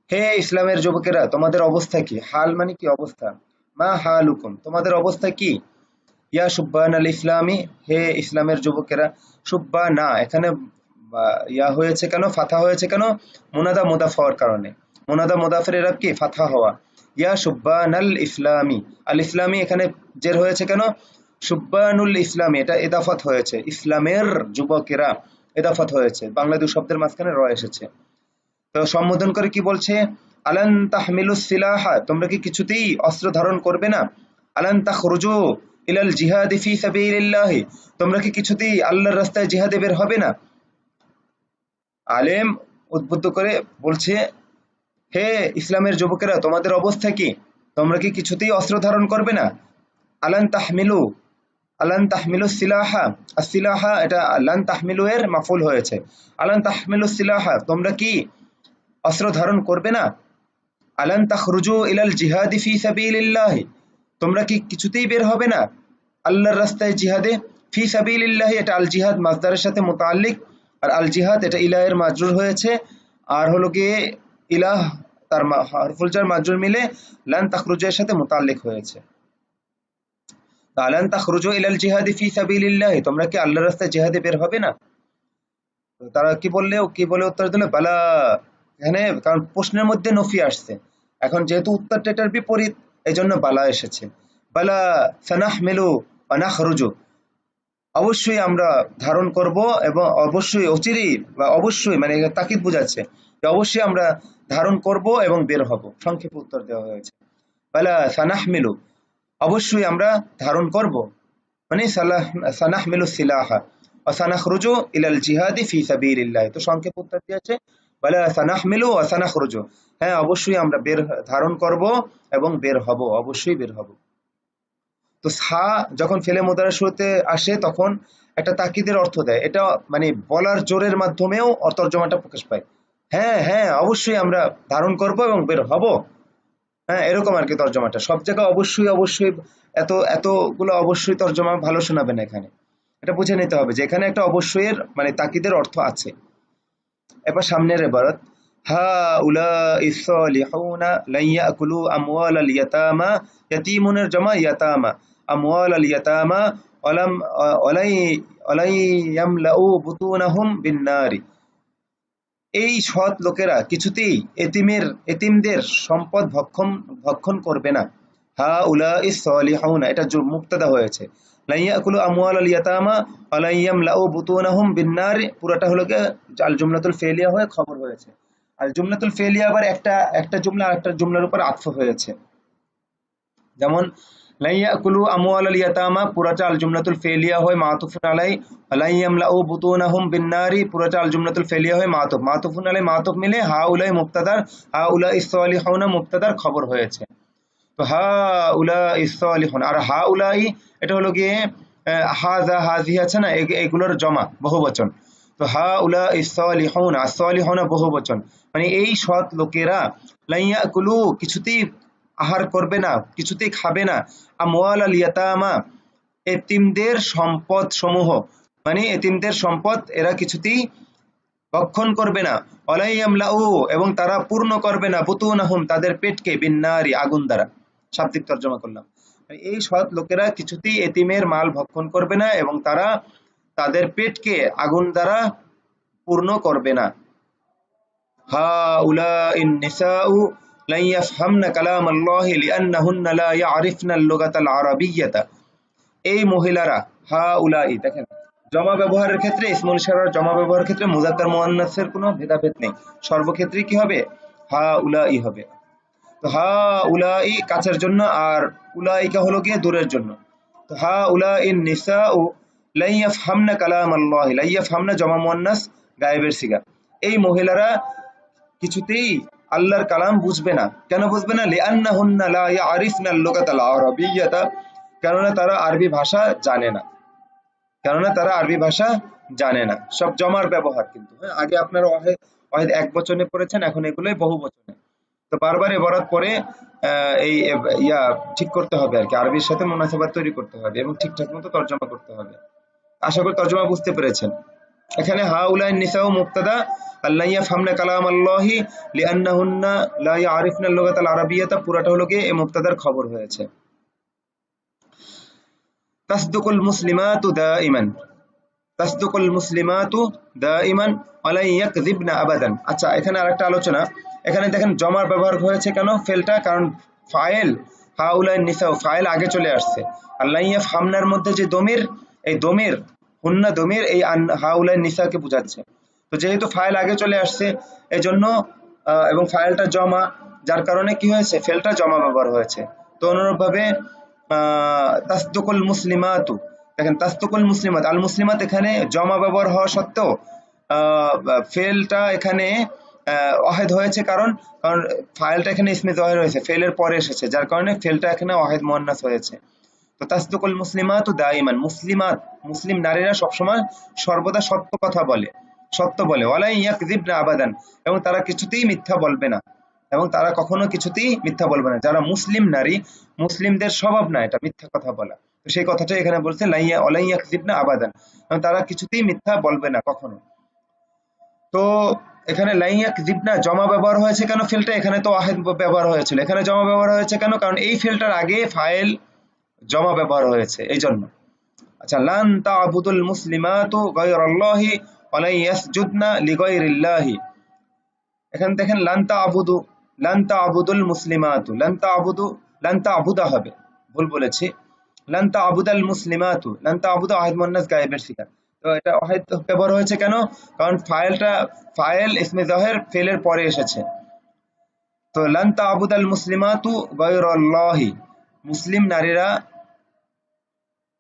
হে ইসলামের যুবকেরা তোমাদের অবস্থা কি, হাল মানে কি অবস্থা, মা হালুকুম তোমাদের অবস্থা কি, ইয়া শুব্বান আল ইসলামি হে ইসলামের যুবকেরা। শুব্বানা এখানে ইয়া হয়েছে কেন, ফাথা হয়েছে কেন? মুনাদা মুদাফ হওয়ার কারণে, মুনাদা মুদাফের এরাব কি ফাথা হওয়া। ইয়া শুব্বান আল ইসলামি, আল ইসলামি এখানে জের হয়েছে কেন? শুব্বানুল ইসলামি এটা ইদাফাত হয়েছে, ইসলামের যুবকেরা ইদাফাত হয়েছে, বাংলা দুই শব্দের মাঝখানে র এসেছে। তো সম্বোধন করে কি বলছে? আলান তাহমিলুস সিলাহা, তোমরা কি কিছুতেই অস্ত্র ধারণ করবে না? আলান তাখরুজু ইলাল জিহাদি ফি সাবিলিল্লাহ, তোমরা কি কিছুতেই আল্লাহর রাস্তায় জিহাদে বের হবে না? আলেম উদ্বুদ্ধ করে বলছে হে ইসলামের যুবকেরা তোমাদের অবস্থা কি, তোমরা কি কিছুতেই অস্ত্র ধারণ করবে না? আলান তাহমিলু, আলান তাহমিলু সিলাহা, আসিলাহা এটা লান তাহমিলু এর মাফুল হয়েছে, আলান তাহমিলু সিলাহা তোমরা কি অস্ত্র ধারণ করবে না? আলান তাখরুজু ইলাল জিহাদি ফি সাবিলিল্লাহ, তোমরা কি কিছুতেই বের হবে না আল্লাহর রাস্তায় জিহাদে। ফি সাবিলিল্লাহ এটা আল জিহাদ মাসদারের সাথে মুতাআল্লিক, আর আল জিহাদ এটা ইলাহের মাজরুর হয়েছে, আর হলো গিয়ে ইলাহ তার হরফুল জার মাজরুর মিলে লান তাখরুজু এর সাথে মুতাল্লিক হয়েছে। লান তাখরুজু ইলাল জিহাদি ফি সাবিলিল্লাহ, তোমরা কি আল্লাহর রাস্তায় জিহাদে বের হবে না? তারা কি বলে উত্তর দিল বালা। এখানে কারণ প্রশ্নের মধ্যে নফি আসছে, এখন যেহেতু উত্তরটা এটার বিপরীত এই জন্য বালা এসেছে। বালা সানাহমিলু ওয়া নাখরুজু, অবশ্যই আমরা ধারণ করব এবং অবশ্যই অচিরেই বা অবশ্যই মানে তাকিদ বোঝাচ্ছে যে অবশ্যই আমরা ধারণ করব এবং বের হব, সংক্ষেপে উত্তর দেওয়া হয়েছে। বালা সানাহমিলু, অবশ্যই আমরা ধারণ করব, মানে সানাহমিলু সিলাহা ওয়া সানাখরুজু ইলাল জিহাদি ফি সাবিলিল্লাহ। তো সংক্ষেপে উত্তর দিয়েছে বালা সানাহমিলু ওয়া সানাখরুজু, হ্যাঁ অবশ্যই আমরা ধারণ করব এবং বের হব, অবশ্যই বের হব। তো সা যখন ফেলে মুদারা শুরুতে আসে তখন একটা তাকিদের অর্থ দেয়, এটা মানে বলার জোরের মাধ্যমেও তর্জমাটা প্রকাশ পায়। হ্যাঁ হ্যাঁ অবশ্যই আমরা ধারণ করব এবং বের হব, হ্যাঁ এরকম আর কি তর্জমাটা। সব জায়গায় অবশ্যই অবশ্যই এতগুলো অবশ্যই তর্জমা ভালো শোনাবে না, এখানে এটা বুঝে নিতে হবে যে এখানে একটা অবশ্যইয়ের মানে তাকিদের অর্থ আছে। এবার সামনের এবারত হাউলাই সালিহুনা লা ইয়াকুলু আমওয়ালাল ইয়াতামা, ইয়াতীমুনের জমা ইয়াতামা, আমওয়ালাল ইয়াতামা ওয়ালাম ওয়ালাই ইয়ামলাউ বুতুনাহুম বিন্নারি, এই সৎ লোকেরা কিছুতেই এতিমদের সম্পদ ভক্ষণ করবে না। হাউলাই সালিহুনা, এটা মুক্তাদা হয়েছে, লা ইয়াকুলু আমওয়ালাল ইয়াতামা ওয়ালা ইয়ামলাউ বুতুনাহুম বিন্নার, পুরোটা হলো কি আল জুমলাতুল ফেলিয়া হয়ে খবর হয়েছে। আর জুমলাতুল ফেলিয়া আবার একটা জুমলা আরেকটা জুমলার উপর আতফ হয়েছে, যেমন লা ইয়াকুলু আমওয়ালাল ইয়াতামা পুরোটা আল জুমলাতুল ফেলিয়া হয়ে মাতুফুন আলাই, ওয়ালা ইয়ামলাউ বুতুনাহুম বিন্নারি পুরোটা আল জুমলাতুল ফেলিয়া হয়ে মাতুফুন আলাই মাতুফ মিলে হাউলাই মুবতাদার হাউলাই সালিহুনা মুবতাদার খবর হয়েছে। তো হাউলাই সালিহুন, আর হাউলাই এটা হলো গিয়ে হাজা হাজি আছে না, এগুলোর জমা বহুবচন। তো হাউলাই সালিহুনা, সালিহুনা বহুবচন, মানে এই সৎ লোকেরা লা ইয়াকুলু কিছুতেই আহার করবে না, কিছুতেই খাবে না, আমওয়ালাল ইয়াতামা এতিমদের সম্পদ সমূহ, মানে এতিমদের সম্পদ এরা কিছুতেই ভক্ষণ করবে না, ওয়ালা ইয়ামলাউ এবং তারা পূর্ণ করবে না, বুতুনাহুম তাদের পেটকে, বিন্নারি আগুন দ্বারা, শাব্দিক তর্জমা করলাম। এই সৎ লোকেরা কিছুতেই এতিমের মাল ভক্ষণ করবে না এবং তারা তাদের পেটকে আগুন দ্বারা পূর্ণ করবে না। হাউলাইন নিসাউ লা ইয়াফহামনা কালামাল্লাহি লিআন্নাহুন্না লা ইয়ারিফনাল লুগাতাল আরাবিয়্যাতা, এই মহিলারা হাউলাই, দেখেন জমা ব্যবহারের ক্ষেত্রে ইসমুল ইশারার জমা ব্যবহারের ক্ষেত্রে মুযাক্কার মুআন্নাসের কোনো ভেদাভেদ নেই, সর্বক্ষেত্রে কি হবে হাউলাই হবে। তো হাউলাই কাছের জন্য আর উলাইকা হলো গিয়ে দূরের জন্য। তো হাউলাইন নিসাউ লা ইয়াফহামনা কালামাল্লাহি, লা ইয়াফহামনা জমা মুআন্নাস গায়েবের সিগা, এই মহিলারা কিছুতেই আল্লাহর কালাম বুঝবে না। কেন বুঝবে না? লিআন্নাহুন্না লা ইয়ারিফনাল লুগাতাল আরাবিয়্যাতা, কেননা তারা আরবি ভাষা জানে না, কেননা তারা আরবি ভাষা জানে না। সব জমার ব্যবহার কিন্তু, হ্যাঁ আগে আপনারা ওয়াহিদ এক বচনে পড়েছেন, এখন এগুলোই বহু বচনে। তো বারবার এবারত পরে এই ইয়া ঠিক করতে হবে আর কি, আরবির সাথে মুনাসাবাত তৈরি করতে হবে এবং ঠিকঠাক মতো তর্জমা করতে হবে। আশা করি তর্জমা বুঝতে পেরেছেন। এখানে হাউলাইন নিসাউ মুবতাদা, আল্লা ইয়াফহামনা কালামাল্লাহি লিআন্নাহুন্না লা ইয়ারিফনাল লুগাতাল আরাবিয়্যাতা পুরাটা হলো কি এই মুবতাদার খবর হয়েছে। তাসদুকুল মুসলিমাতু দাইমান, তাসদুকুল মুসলিমাতু দাইমান ওয়ালা ইয়াকযিবনা আবাদান। আচ্ছা এখানে আরেকটা আলোচনা, এখানে দেখেন জমার ব্যবহার হয়েছে কেন ফেলটা, কারণ ফাইল হাউলাইন নিসাউ ফাইল আগে চলে আসছে, আল্লা ইয়াফহামনার মধ্যে যে দমির, এই দমির হুন্না দমির এই হাউলাইন নিসাকে বোঝাচ্ছে। তো যেহেতু ফাইল আগে চলে আসছে এজন্য এবং ফাইলটা জমা, যার কারণে কি হয়েছে ফেলটা জমা ব্যবহার হয়েছে। তো অনুরূপভাবে তাসদুকুল মুসলিমাতু, দেখেন তাসদুকুল মুসলিমাত, আল মুসলিমাত এখানে জমা ব্যবহার হওয়া সত্ত্বেও ফেলটা এখানে ওয়াহিদ হয়েছে, কারণ ফাইলটা এখানে ইসমে যাহির হয়েছে, ফেলের পরে এসেছে, যার কারণে ফেলটা এখানে ওয়াহিদ মুআন্নাস হয়েছে। তো তাসদুকুল মুসলিমাতু দাইমান, মুসলিমাত মুসলিম নারীরা সবসময় সর্বদা সত্য বলে, ওয়ালা ইয়াকযিবনা আবাদান এবং তারা কিছুতেই মিথ্যা বলবে না, এবং তারা কখনো কিছুতেই মিথ্যা বলবে না। যারা মুসলিম নারী, মুসলিমদের স্বভাব না এটা মিথ্যা কথা বলা, তো সেই কথাটা এখানে বলছে ওয়ালা ইয়াকযিবনা আবাদান, এবং তারা কিছুতেই মিথ্যা বলবে না কখনো। তো এখানে লাইয়াক জিবনা জমা ব্যবহার হয়েছে কেন ফেলটা, এখানে তো ওয়াহিদ ব্যবহার হয়েছিল, এখানে জমা ব্যবহার হয়েছে কেন, কারণ এই ফেলটার আগে ফাইল জমা ব্যবহার হয়েছে এই জন্য। আচ্ছা, লান তা'বুদুল মুসলিমাতু গায়রাল্লাহি ওয়া লা ইয়াসজুদনা লিগায়রিল্লাহি। এখানে দেখেন লান তা'বুদুল মুসলিমাতু, লান তা'বুদা হবে, ভুল বলেছি, লান তা'বুদাল মুসলিমাতু, লান তা'বুদা ওয়াহিদ মুয়ান্নাস গায়েবের সিগা। তো এটা ওয়াহিদ ব্যবহার হয়েছে কেন, কারণ ফাইল ইসমে জাহের ফেলের পরে এসেছে। তো লান তা'বুদাল মুসলিমাতু গায়রাল্লাহি, মুসলিম নারীরা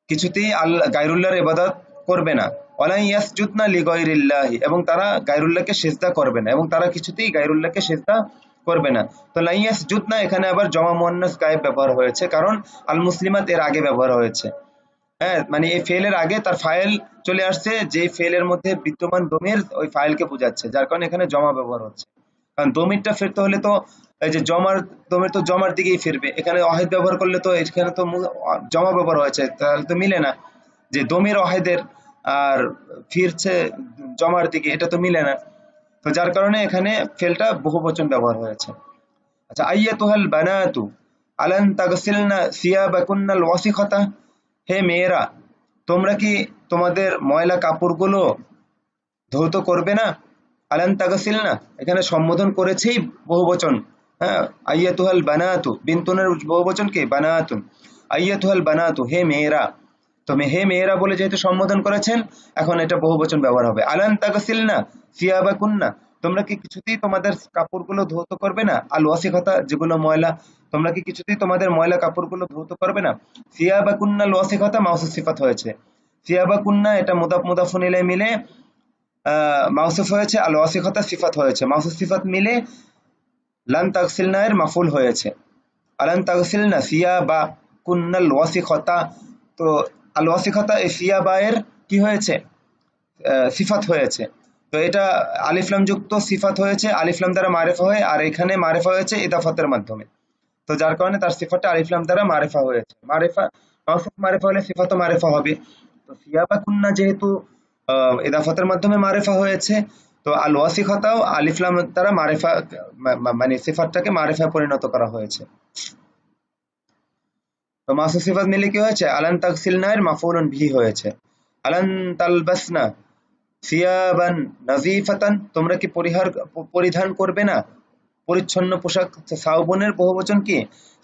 কিছুতেই আল্লাহ গায়রুল্লাহর ইবাদত করবে না, ওয়ালা ইয়াসজুদনা লিগায়রিল্লাহি, এবং তারা গায়রুল্লাহকে সিজদা করবে না, এবং তারা কিছুতেই গায়রুল্লাহকে সিজদা করবে না। তো লা ইয়াসজুদনা এখানে আবার জমা মুয়ান্নাস গায়েব ব্যবহার হয়েছে, কারণ আল মুসলিমাত এর আগে ব্যবহার হয়েছে। হ্যাঁ, মানে এই ফেলের আগে তার ফাইল চলে আসছে, যে ফেলের মধ্যে বিদ্যমান দমির ওই ফাইলকে বোঝাচ্ছে, যার কারণে এখানে জমা ব্যবহার হচ্ছে। কারণ দমিরটা ফিরতে হলে তো এই যে জমার দমির তো জমার দিকেই ফিরবে, এখানে ওয়াহিদ ব্যবহার করলে তো এখানে তো জমা ব্যবহার হয়েছে, তাহলে তো মিলে না, যে দমির ওয়াহিদের আর ফিরছে জমার দিকে, এটা তো মিলে না। তো যার কারণে এখানে ফেলটা বহুবচন ব্যবহার হয়েছে। আচ্ছা, আইয়াতুহাল বানাতু আলান তাগসিলনা সিয়াবাকুন্নাল ওয়াসিখাতা, হে মেয়েরা, তোমরা কি তোমাদের ময়লা কাপড়গুলো ধৌত করবে না। আলান তাগসিলনা এখানে সম্বোধন করেছেই বহুবচন। হ্যাঁ, আইয়াতুহাল বানাতু, বিনতুনের বহুবচন কি বানাতুন, আইয়াতুহাল বানাতু, হে মেয়েরা। তো হে মেয়েরা বলে যেহেতু সম্বোধন করেছেন, এখন এটা বহুবচন ব্যবহার হবে। আলান তাগসিলনা সিয়াবাকুন্না, তোমরা কি কিছুতেই তোমাদের কাপড়গুলো ধৌত করবে না। আল ওয়াসিখাতা, যেগুলো ময়লা, তোমরা কি কিছুতেই তোমাদের ময়লা কাপড়গুলো ধৌত করবে না। সিয়াবাকুন্না আল ওয়াসিখাতা মাউসুফ সিফাত হয়েছে। সিয়াবাকুন্না এটা মুদাফ মুদাফুন ইলাইহি মিলে মাউসুফ হয়েছে, আল ওয়াসিখাতা সিফাত হয়েছে, মাউসুফ সিফাত মিলে লান তাগসিলনা এর মাফুল হয়েছে। আলান তাগসিলনা সিয়াবা কুন্নাল ওয়াসিখাতা, তো আল ওয়াসিখাতা এই সিয়াবা এর কি হয়েছে, সিফাত হয়েছে। তো এটা আলিফ লাম যুক্ত সিফাত হয়েছে, আলিফ লাম দ্বারা মারিফা হয়ে, আর এখানে মারিফা হয়েছে ইদাফাতের মাধ্যমে। তো যার কারণে তার সিফাতটা আলিফ লাম দ্বারা মারিফা হয়েছে। মারিফা মাউসুফ মারিফা হলে সিফাতও মারিফা হবে। তো সিয়াবা কুন্না যেহেতু ইদাফাতের মাধ্যমে মারিফা হয়েছে, তো আল ওয়াসিখাতাও আলিফ লাম দ্বারা মারিফা, মানে সিফাতটাকে মারিফায় পরিণত করা হয়েছে। তো মাউসুফ সিফাত মিলে কি হয়েছে, আলান তাগসিলনা এর মাফউলুন বিহি হয়েছে। আলান তালবাসনা সিয়াবান নাজিফাতান, তোমরা কি পরিধান করবে না পরিচ্ছন্ন পোশাক। সাউবনের বহুবচন কি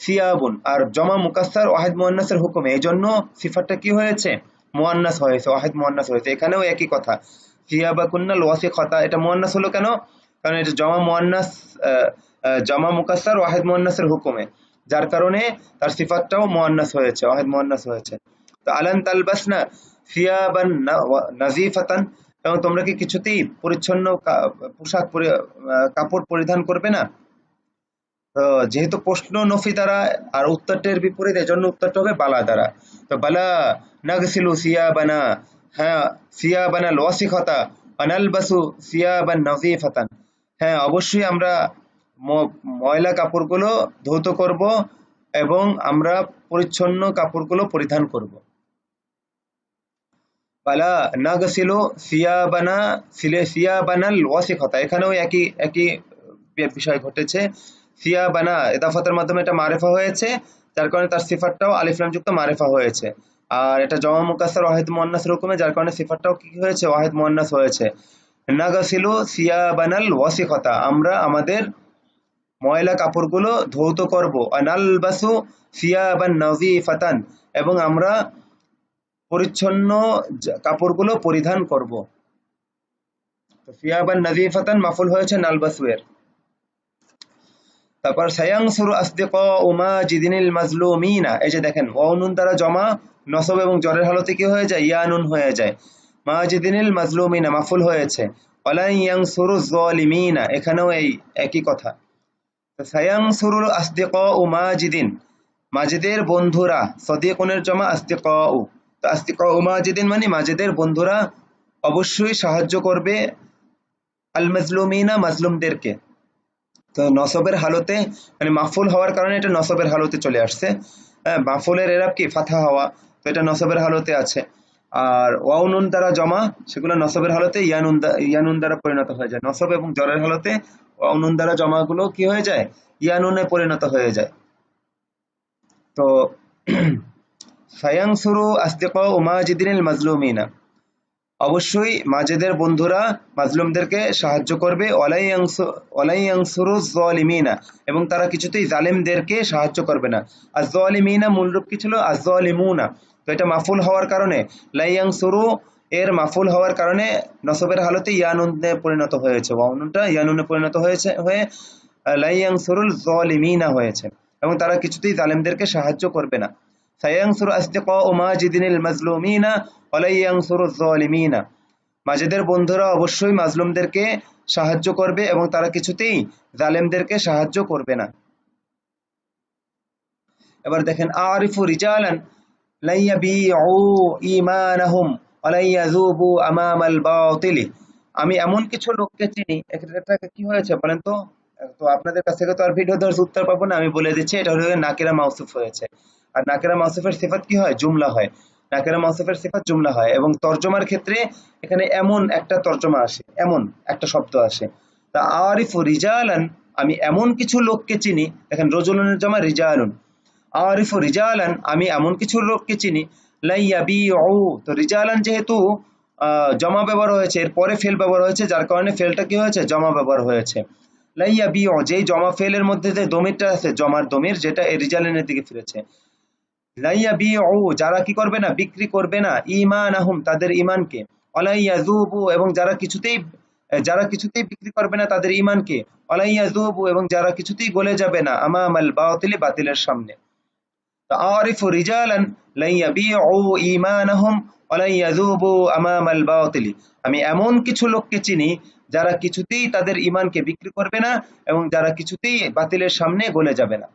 সিয়াবুন, আর জমা মুকাসসার ওয়াহিদ মুয়ান্নাসের হুকুমে, এই জন্য সিফাতটা কি হয়েছে মুয়ান্নাস হয়েছে, ওয়াহিদ মুয়ান্নাস হয়েছে। এখানেও একই কথা, সিয়াবাকুন্নাল ওয়াসিখাতা, এটা মুয়ান্নাস হলো কেন, কারণ এটা জমা মুয়ান্নাস, জমা মুকাসসার ওয়াহিদ মুয়ান্নাসের হুকুমে, যার কারণে তার সিফাতটাও মুয়ান্নাস হয়েছে, ওয়াহিদ মুয়ান্নাস হয়েছে। তো আলান তালবাসনা সিয়াবান নাজিফাতান, এবং তোমরা কি কিছুতেই পরিচ্ছন্ন পোশাক কাপড় পরিধান করবে না। তো যেহেতু প্রশ্ন নফি দ্বারা আর উত্তরটির বিপরীত, এজন্য উত্তরটা হবে বালা দ্বারা। তো বালা নাগসিলু সিয়াবানা, হ্যাঁ সিয়াবানা ওয়াসিখাতা আনালবাসু সিয়াবান নাজিফাতান, হ্যাঁ অবশ্যই আমরা ময়লা কাপড়গুলো ধৌত করব এবং আমরা পরিচ্ছন্ন কাপড়গুলো পরিধান করব। বালা নাগসিলু সিয়াবানাল ওয়াসিখাতা, এখানেও একই একই বিষয় ঘটেছে। সিয়াবানা ইদাফাতের মাধ্যমে এটা মারিফা হয়েছে, যার কারণে তার সিফাতটাও আলিফ লাম যুক্ত মারিফা হয়েছে। আর এটা জমা মুকাসসার ওয়াহিদ মুয়ান্নাসের হুকুমে, যার কারণে সিফাতটাও কি হয়েছে ওয়াহিদ মুয়ান্নাস হয়েছে। নাগসিলু সিয়াবানাল ওয়াসিখাতা, আমরা আমাদের ময়লা কাপড়গুলো ধৌত করব। আনালবাসু সিয়াবান নাজিফাতান, এবং আমরা পরিচ্ছন্ন কাপড়গুলো পরিধান করব। তো সিয়াবান নাজিফাতান মাফুল হয়েছে নালবাসু এর। তারপর সায়ানসুরু আসদিকাউ মাজিদিনিল মাজলুমিনা, এই যে দেখেন ওয়াও নুন দ্বারা জমা নসব এবং জরের হালতে কি হয়ে যায়, ইয়া নুন হয়ে যায়। মাজিদিনিল মাজলুমিনা মাফুল হয়েছে। ওয়ালা ইয়ানসুরু যালিমিনা, এখানেও এই একই কথা। তো সায়ানসুরু আসদিকাউ মাজিদিন, মাজিদের বন্ধুরা, সদিকুনের জমা আসদিকাউ। তো আসদিকাউ মাজিদিন মানে মাজিদের বন্ধুরা অবশ্যই সাহায্য করবে আল মাজলুমিনা, মাজলুমদেরকে। তো নসবের হালতে, মানে মাফুল হওয়ার কারণে এটা নসবের হালতে চলে আসছে। হ্যাঁ, মাফুলের এরাব কি ফাথা হওয়া, তো এটা নসবের হালতে আছে। আর ওয়াও নুন দ্বারা জমা সেগুলো নসবের হালতে ইয়ানুন দ্বারা পরিণত হয়ে যায়। নসব এবং জরের হালতে ওয়াও নুন দ্বারা জমাগুলো কি হয়ে যায়, ইয়ানুনে পরিণত হয়ে যায়। তো ফায়ানসুরু আসদিকা মাজিদিনিল মাজলুমিনা, অবশ্যই মাজেদের বন্ধুরা মাজলুমদেরকে সাহায্য করবে। ওয়ালাইয়ানসুরু যালিমিনা, এবং তারা কিছুতেই জালেমদেরকে সাহায্য করবে না। আয-যালিমিনা মূল রূপ কি ছিল, আয-যালিমুনা। তো এটা মাফুল হওয়ার কারণে লাইয়ানসুরু এর মাফুল হওয়ার কারণে নসবের হালতে ইয়ানুনে পরিণত হয়েছে, ওয়াউনটা ইয়ানুনে পরিণত হয়েছে হয়ে লাইয়ানসুরুল যালিমিনা হয়েছে, এবং তারা কিছুতেই জালেমদেরকে সাহায্য করবে না। সায়ানসুরু আসদিকা মাজিদিনিল মাজলুমিনা ওয়ালাইয়ানসুরুজ যালিমিনা, মাজেদের বন্ধুরা অবশ্যই মাজলুমদেরকে সাহায্য করবে এবং তারা কিছুতেই জালেমদেরকে সাহায্য করবে না। এবার দেখেন আরিফু রিজালান লা ইয়াবিউ ঈমানাহুম ওয়া লা ইয়াযুবু আমামাল বাতিলি, আমি এমন কিছু লোককে চিনি। এটা কি হয়েছে বলেন তো? তো আপনাদের কাছ থেকে তো আর ভিডিও ধরে উত্তর পাবো না, আমি বলে দিচ্ছি এটা হলো নাকিরা মাউসুফ হয়েছে। আর নাকিরা মাউসুফের সিফাত কি হয়, জুমলা হয়। নাকিরা মাউসুফের সিফাত জুমলা হয়, এবং তরজমার ক্ষেত্রে এখানে এমন একটা তরজমা আসে, এমন একটা শব্দ আসে। তা আরিফু রিজালান, আমি এমন কিছু লোককে চিনি। দেখেন রজুলুনের জমা রিজালুন, আরিফু রিজালান আমি এমন কিছু লোককে চিনি। লাইয়াবিউ, তো রিজালান যেহেতু জমা ব্যবহার হয়েছে, এর পরে ফেল ব্যবহার হয়েছে, যার কারণে ফেলটা কি হয়েছে, জমা ব্যবহার হয়েছে। লাইয়াবিউ, যেই জমা ফেলের মধ্যে যে দমিরটা আছে, জমার দমির, যেটা এই রিজালানের দিকে ফিরেছে। লাইয়াবিউ, যারা কি করবে না, বিক্রি করবে না, ঈমানাহুম তাদের ঈমানকে, ওয়ালা ইয়াযুবু, এবং যারা কিছুতেই বিক্রি করবে না তাদের ঈমানকে, ওয়ালা ইয়াযুবু, এবং যারা কিছুতেই গলে যাবে না, আমামাল বাতিলি, বাতিলের সামনে। আরিফু রিজালান লা ইয়াবিউ ঈমানাহুম ওয়া লা ইয়াযুবু আমামাল বাতিলি, আমি এমন কিছু লোককে চিনি যারা কিছুতেই তাদের ঈমানকে বিক্রি করবে না এবং যারা কিছুতেই বাতিলের সামনে গলে যাবে না।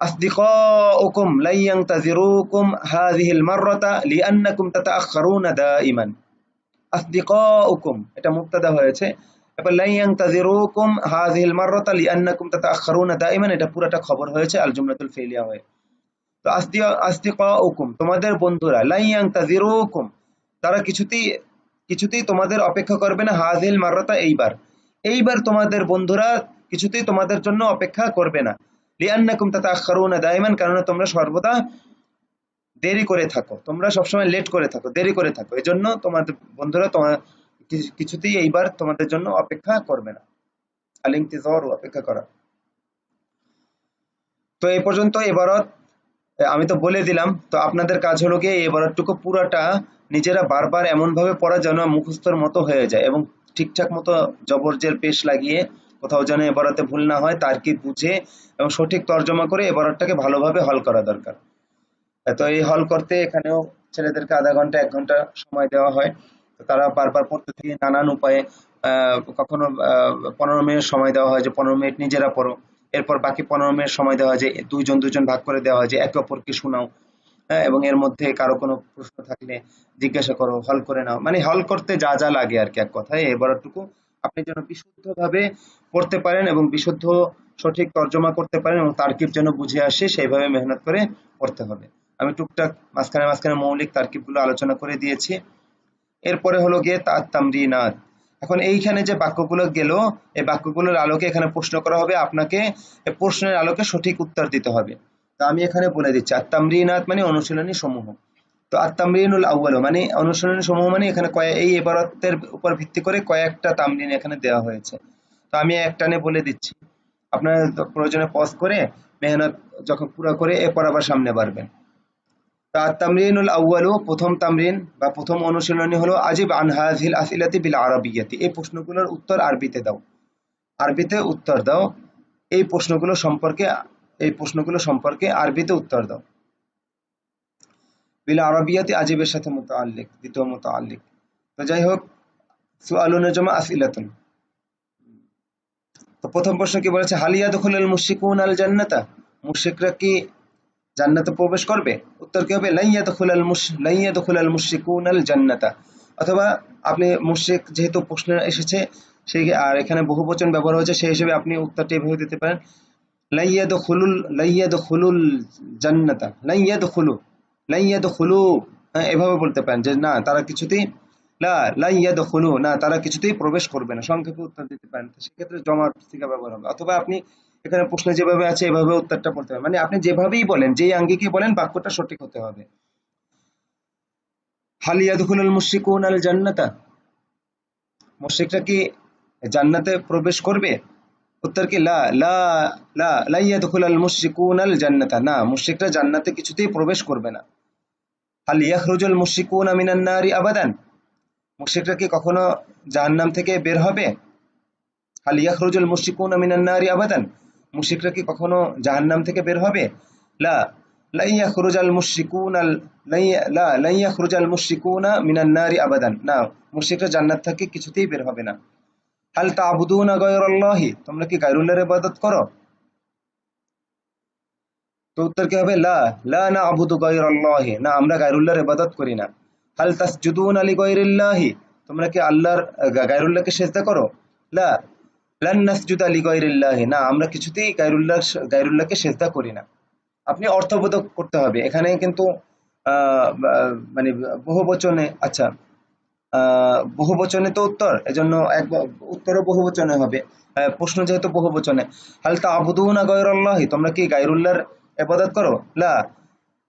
আসদিকাউকুম লা ইয়ানতাযিরুকুম হাযিহিল মাররাতা লিআন্নাকুম তাতাআখারুনা দাইমান। আসদিকাউকুম এটা মুবতাদা হয়েছে, এবার লা ইয়ানতাযিরুকুম হাযিহিল মাররাতা লিআন্নাকুম তাতাআখারুনা দাইমান, এটা পুরোটা খবর হয়েছে আল জুমলাতুল ফিলিয়া হয়ে। তো আসদিকাউকুম তোমাদের বন্ধুরা, লা ইয়ানতাযিরুকুম তারা কিছুতেই তোমাদের অপেক্ষা করবে না, হাযিহিল মাররাতা এইবার তোমাদের বন্ধুরা কিছুতেই তোমাদের জন্য অপেক্ষা করবে না। লিআন্নাকুম তাতাআখারুনা দাইমান, কারণ তোমরা সর্বদা দেরি করে থাকো, তোমরা সবসময় লেট করে থাকো, দেরি করে থাকো, এজন্য তোমাদের বন্ধুরা তোমার কিছুতেই এইবার তোমাদের জন্য অপেক্ষা করবে না। আল ইন্তিজার, অপেক্ষা করা। তো এই পর্যন্ত এবারত আমি তো বলে দিলাম। তো আপনাদের কাজ হলো গিয়ে এবারটুকু পুরাটা নিজেরা বারবার এমনভাবে পড়া যেন মুখস্থর মতো হয়ে যায়, এবং ঠিকঠাক মতো জবরজের পেশ লাগিয়ে কোথাও যেন এবারতে ভুল না হয়, তারকিব বুঝে এবং সঠিক তর্জমা করে এবারটাকে ভালোভাবে হল করা দরকার। তো এই হল করতে এখানেও ছেলেদেরকে আধা ঘন্টা 1 ঘন্টা সময় দেওয়া হয়। তো তারা বারবার পড়তে থাকে নানান উপায়ে। কখনো 15 মিনিট সময় দেওয়া হয় যে 15 মিনিট নিজেরা পড়ো, এরপর বাকি 15 মিনিট সময় দেওয়া হয় যে দুইজন ভাগ করে দেওয়া হয় যে একে অপরকে শোনাও। এবং এর মধ্যে কারো কোনো প্রশ্ন থাকলে জিজ্ঞাসা করো, হল করে নাও। মানে হল করতে যা যা লাগে আর কি, এক কথায় এবারটুকু আপনি যেন বিশুদ্ধভাবে পড়তে পারেন এবং বিশুদ্ধ সঠিক তর্জমা করতে পারেন এবং তারকিব যেন বুঝে আসে, সেইভাবে মেহনত করে পড়তে হবে। আমি টুকটাক মাঝখানে মৌলিক তারকিবগুলো আলোচনা করে দিয়েছি। এরপরে হলো গিয়ে তামরিনাত। এখন এইখানে যে বাক্যগুলো গেল, এই বাক্যগুলোর আলোকে এখানে প্রশ্ন করা হবে, আপনাকে এই প্রশ্নের আলোকে সঠিক উত্তর দিতে হবে। তা আমি এখানে বলে দিচ্ছি, তামরিনাত মানে অনুশীলনী সমূহ। তো তামরিনুল আউয়াল মানে অনুশীলনী সমূহ, মানে এখানে এই ইবারতের উপর ভিত্তি করে কয়েকটা তামরিন এখানে দেওয়া হয়েছে। তো আমি একটানে বলে দিচ্ছি, আপনারা প্রয়োজনে পজ করে মেহনত যখন পুরো করে এরপর আবার সামনে বাড়বেন। তামরিনুল আউয়ালু, প্রথম তামরিন বা প্রথম অনুশীলনী হলো আজিব আন হাযিহিল আসইলাতি বিল আরাবিয়্যাতি, এই প্রশ্নগুলোর উত্তর আরবিতে দাও, আরবিতে উত্তর দাও। এই প্রশ্নগুলো সম্পর্কে আরবিতে উত্তর দাও। বিল আরাবিয়্যাতি আজিবের সাথে মুতাআল্লিক, দ্বিতীয় মুতাআল্লিক। তো যাই হোক, সুআলুনের জমা আসইলাতুন। তো প্রথম প্রশ্ন কি বলেছে, হাল ইয়াদখুলুল মুশরিকুনা আল জান্নাতা, মুশরিকরা কি জান্নাতে প্রবেশ করবে? উত্তর কি হবে, লা ইয়াদখুলুল মুশরিকুনা আল জান্নাতা। অথবা আপনি মুশরিক যেহেতু প্রশ্ন এসেছে সেই আর এখানে বহুবচন ব্যবহার হয়েছে, সেই হিসেবে আপনি উত্তরটি এভাবে দিতে পারেন, লা ইয়াদখুলুল জান্নাতা, লা ইয়াদখুলু হ্যাঁ, এভাবে বলতে পারেন যে না তারা কিছুতেই লা লা ইয়াদখুলু, না তারা কিছুতেই প্রবেশ করবে না, সংক্ষেপে উত্তর দিতে পারেন। তো সেক্ষেত্রে জমাট সিগা ব্যবহার হবে। অথবা আপনি এখানে প্রশ্নে যেভাবে আছে এভাবে উত্তরটা বলতে পারেন, মানে আপনি যেভাবেই বলেন, যেই আঙ্গিকে বলেন বাক্যটা সঠিক হতে হবে। হাল ইয়াদখুলুল মুশরিকুনাল জান্নাতা, মুশরিকরা কি জান্নাতে প্রবেশ করবে? উত্তর কি লা লা লা লা ইয়াদখুলাল মুশরিকুনাল জান্নাতা, না মুশরিকরা জান্নাতে কিছুতেই প্রবেশ করবে না। হাল ইয়াখরুজুল মুশরিকুনা মিনান নারি আবাদান, মুশরিকরা কি কখনো জাহান্নাম থেকে বের হবে? হাল ইয়াখরুজুল মুশরিকুনা মিনান নারি আবাদান, মুশরিকরা কি কখনো জাহান্নাম থেকে বের হবে? লা লা ইয়াখরুজাল মুশরিকুনাল লা লা ইয়াখরুজাল মুশরিকুনা মিনান নারি আবাদান, না মুশরিকরা জান্নাত থেকে কিছুতেই বের হবে না। হাল তা'বুদুনা গায়রাল্লাহি, তোমরা কি গায়রুল্লাহর ইবাদত করো? তো উত্তর কি হবে? লা লা না'বুদু গায়রাল্লাহি, না আমরা গায়রুল্লাহর ইবাদত করি না। হাল তাসজুদুনা লিগায়রিল্লাহি, তোমরা কি আল্লাহর গায়রুল্লাহকে সিজদা করো? লা লান নাসজুদা লিগায়রিল্লাহি, না আমরা কিছুতেই গায়রুল্লাহকে সিজদা করি না। আপনি অর্থবোধক করতে হবে এখানে কিন্তু মানে বহুবচনে, আচ্ছা বহুবচনে তো উত্তর, এজন্য উত্তরও বহুবচনে হবে। প্রশ্ন যেহেতু বহুবচনে, হাল তা'বুদুনা গায়রাল্লাহি, তোমরা কি গায়রুল্লাহর ইবাদত করো? লা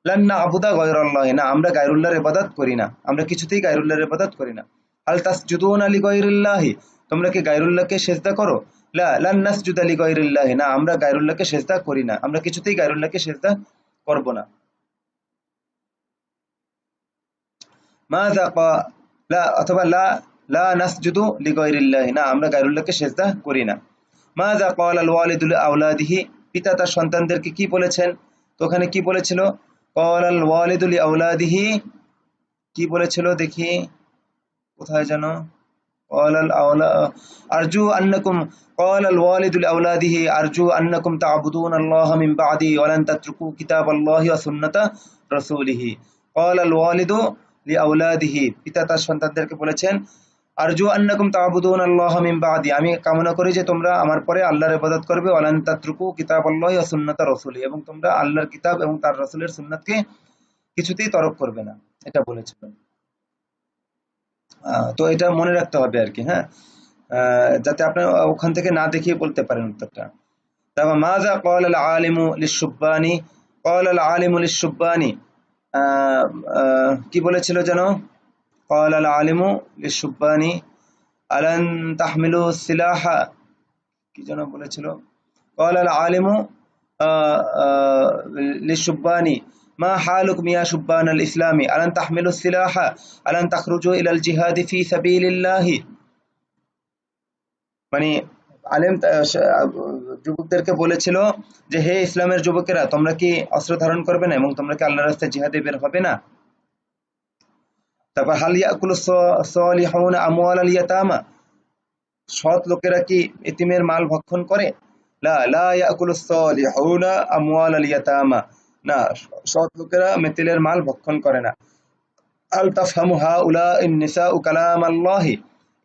লান না'বুদা গায়রাল্লাহি, না আমরা গায়রুল্লাহর ইবাদত করি না, আমরা কিছুতেই গায়রুল্লাহর ইবাদত করি না। হাল তাসজুদুনা লিগায়রিল্লাহি, তোমরা কি গায়রুল্লাহকে সিজদা করো? লা লান নাসজুদা লিগায়রিল্লাহি, না আমরা গায়রুল্লাহকে সিজদা করি না, আমরা কিছুতেই গায়রুল্লাহকে সিজদা করব না। মাযা কা লা, অথবা লা লা নাসজুদু লিগায়রিল্লাহি, না আমরা গায়রুল্লাহকে সিজদা করি না। মাযা ক্বালাল ওয়ালিদু লিআওলাদিহি, পিতা তার সন্তানদেরকে কি বলেছেন? তো ওখানে কি বলেছিল? ক্বালাল ওয়ালিদু লিআওলাদিহি, কি বলেছিল দেখি কোথায় যেন? ক্বালাল আওলা আরজু আন্নাকুম, ক্বালাল ওয়ালিদু লিআওলাদিহি আরজু আন্নাকুম তা'বুদুনাল্লাহা মিন বা'দি ওয়া লান তাতরুকু কিতাবাল্লাহি ওয়া সুন্নাতা রাসূলিহি। ক্বালাল ওয়ালিদু লিআওলাদিহি, পিতা তার সন্তানদেরকে বলেছেন, আরজু আন্নাকুম তা'বুদুনাল্লাহা মিন বা'দি, আমি কামনা করি যে তোমরা আমার পরে আল্লাহর ইবাদত করবে, ওয়া লান তাতরুকু কিতাবাল্লাহি ওয়া সুন্নাতা রাসূলিহি, এবং তোমরা আল্লাহর কিতাব এবং তার রাসূলের সুন্নাতকে কিছুতেই তরক করবে না, এটা বলেছিল। তো এটা মনে রাখতে হবে আর কি, হ্যাঁ, যাতে আপনি ওখান থেকে না দেখিয়ে বলতে পারেন উত্তরটা। তারপর মাযা ক্বালাল আলিমু লিশ-শুব্বানি, ক্বালাল আলিমু লিশ-শুব্বানি, কি বলেছিল যেন? ক্বালাল আলিমু লিশ-শুব্বানি আলান তাহমিলু সিলাহা, কি যেন বলেছিল? ক্বালাল আলিমু লিশ-শুব্বানি মা হালুকুম ইয়া শুব্বানাল ইসলামি আলান তাহমিলু সিলাহা আলান তাখরুজু ইলাল জিহাদি ফি সাবিলিল্লাহি, মানে আলেম যুবকদেরকে বলেছিল যে হে ইসলামের যুবকেরা, তোমরা কি অস্ত্র ধারণ করবে না এবং তোমরা কি আল্লাহর রাস্তায় জিহাদে বের হবে না? তারপর হাল ইয়াকুলুস সালিহুনা আমওয়ালাল ইয়াতামা, সৎ লোকেরা কি এতিমের মাল ভক্ষণ করে? লা লা ইয়াকুলুস সালিহুনা আমওয়ালাল ইয়াতামা, না সৎ লোকেরা মেতিলের মাল ভক্ষণ করে না। আল তাফহামু হাউলাইন নিসাউ কালামাল্লাহি,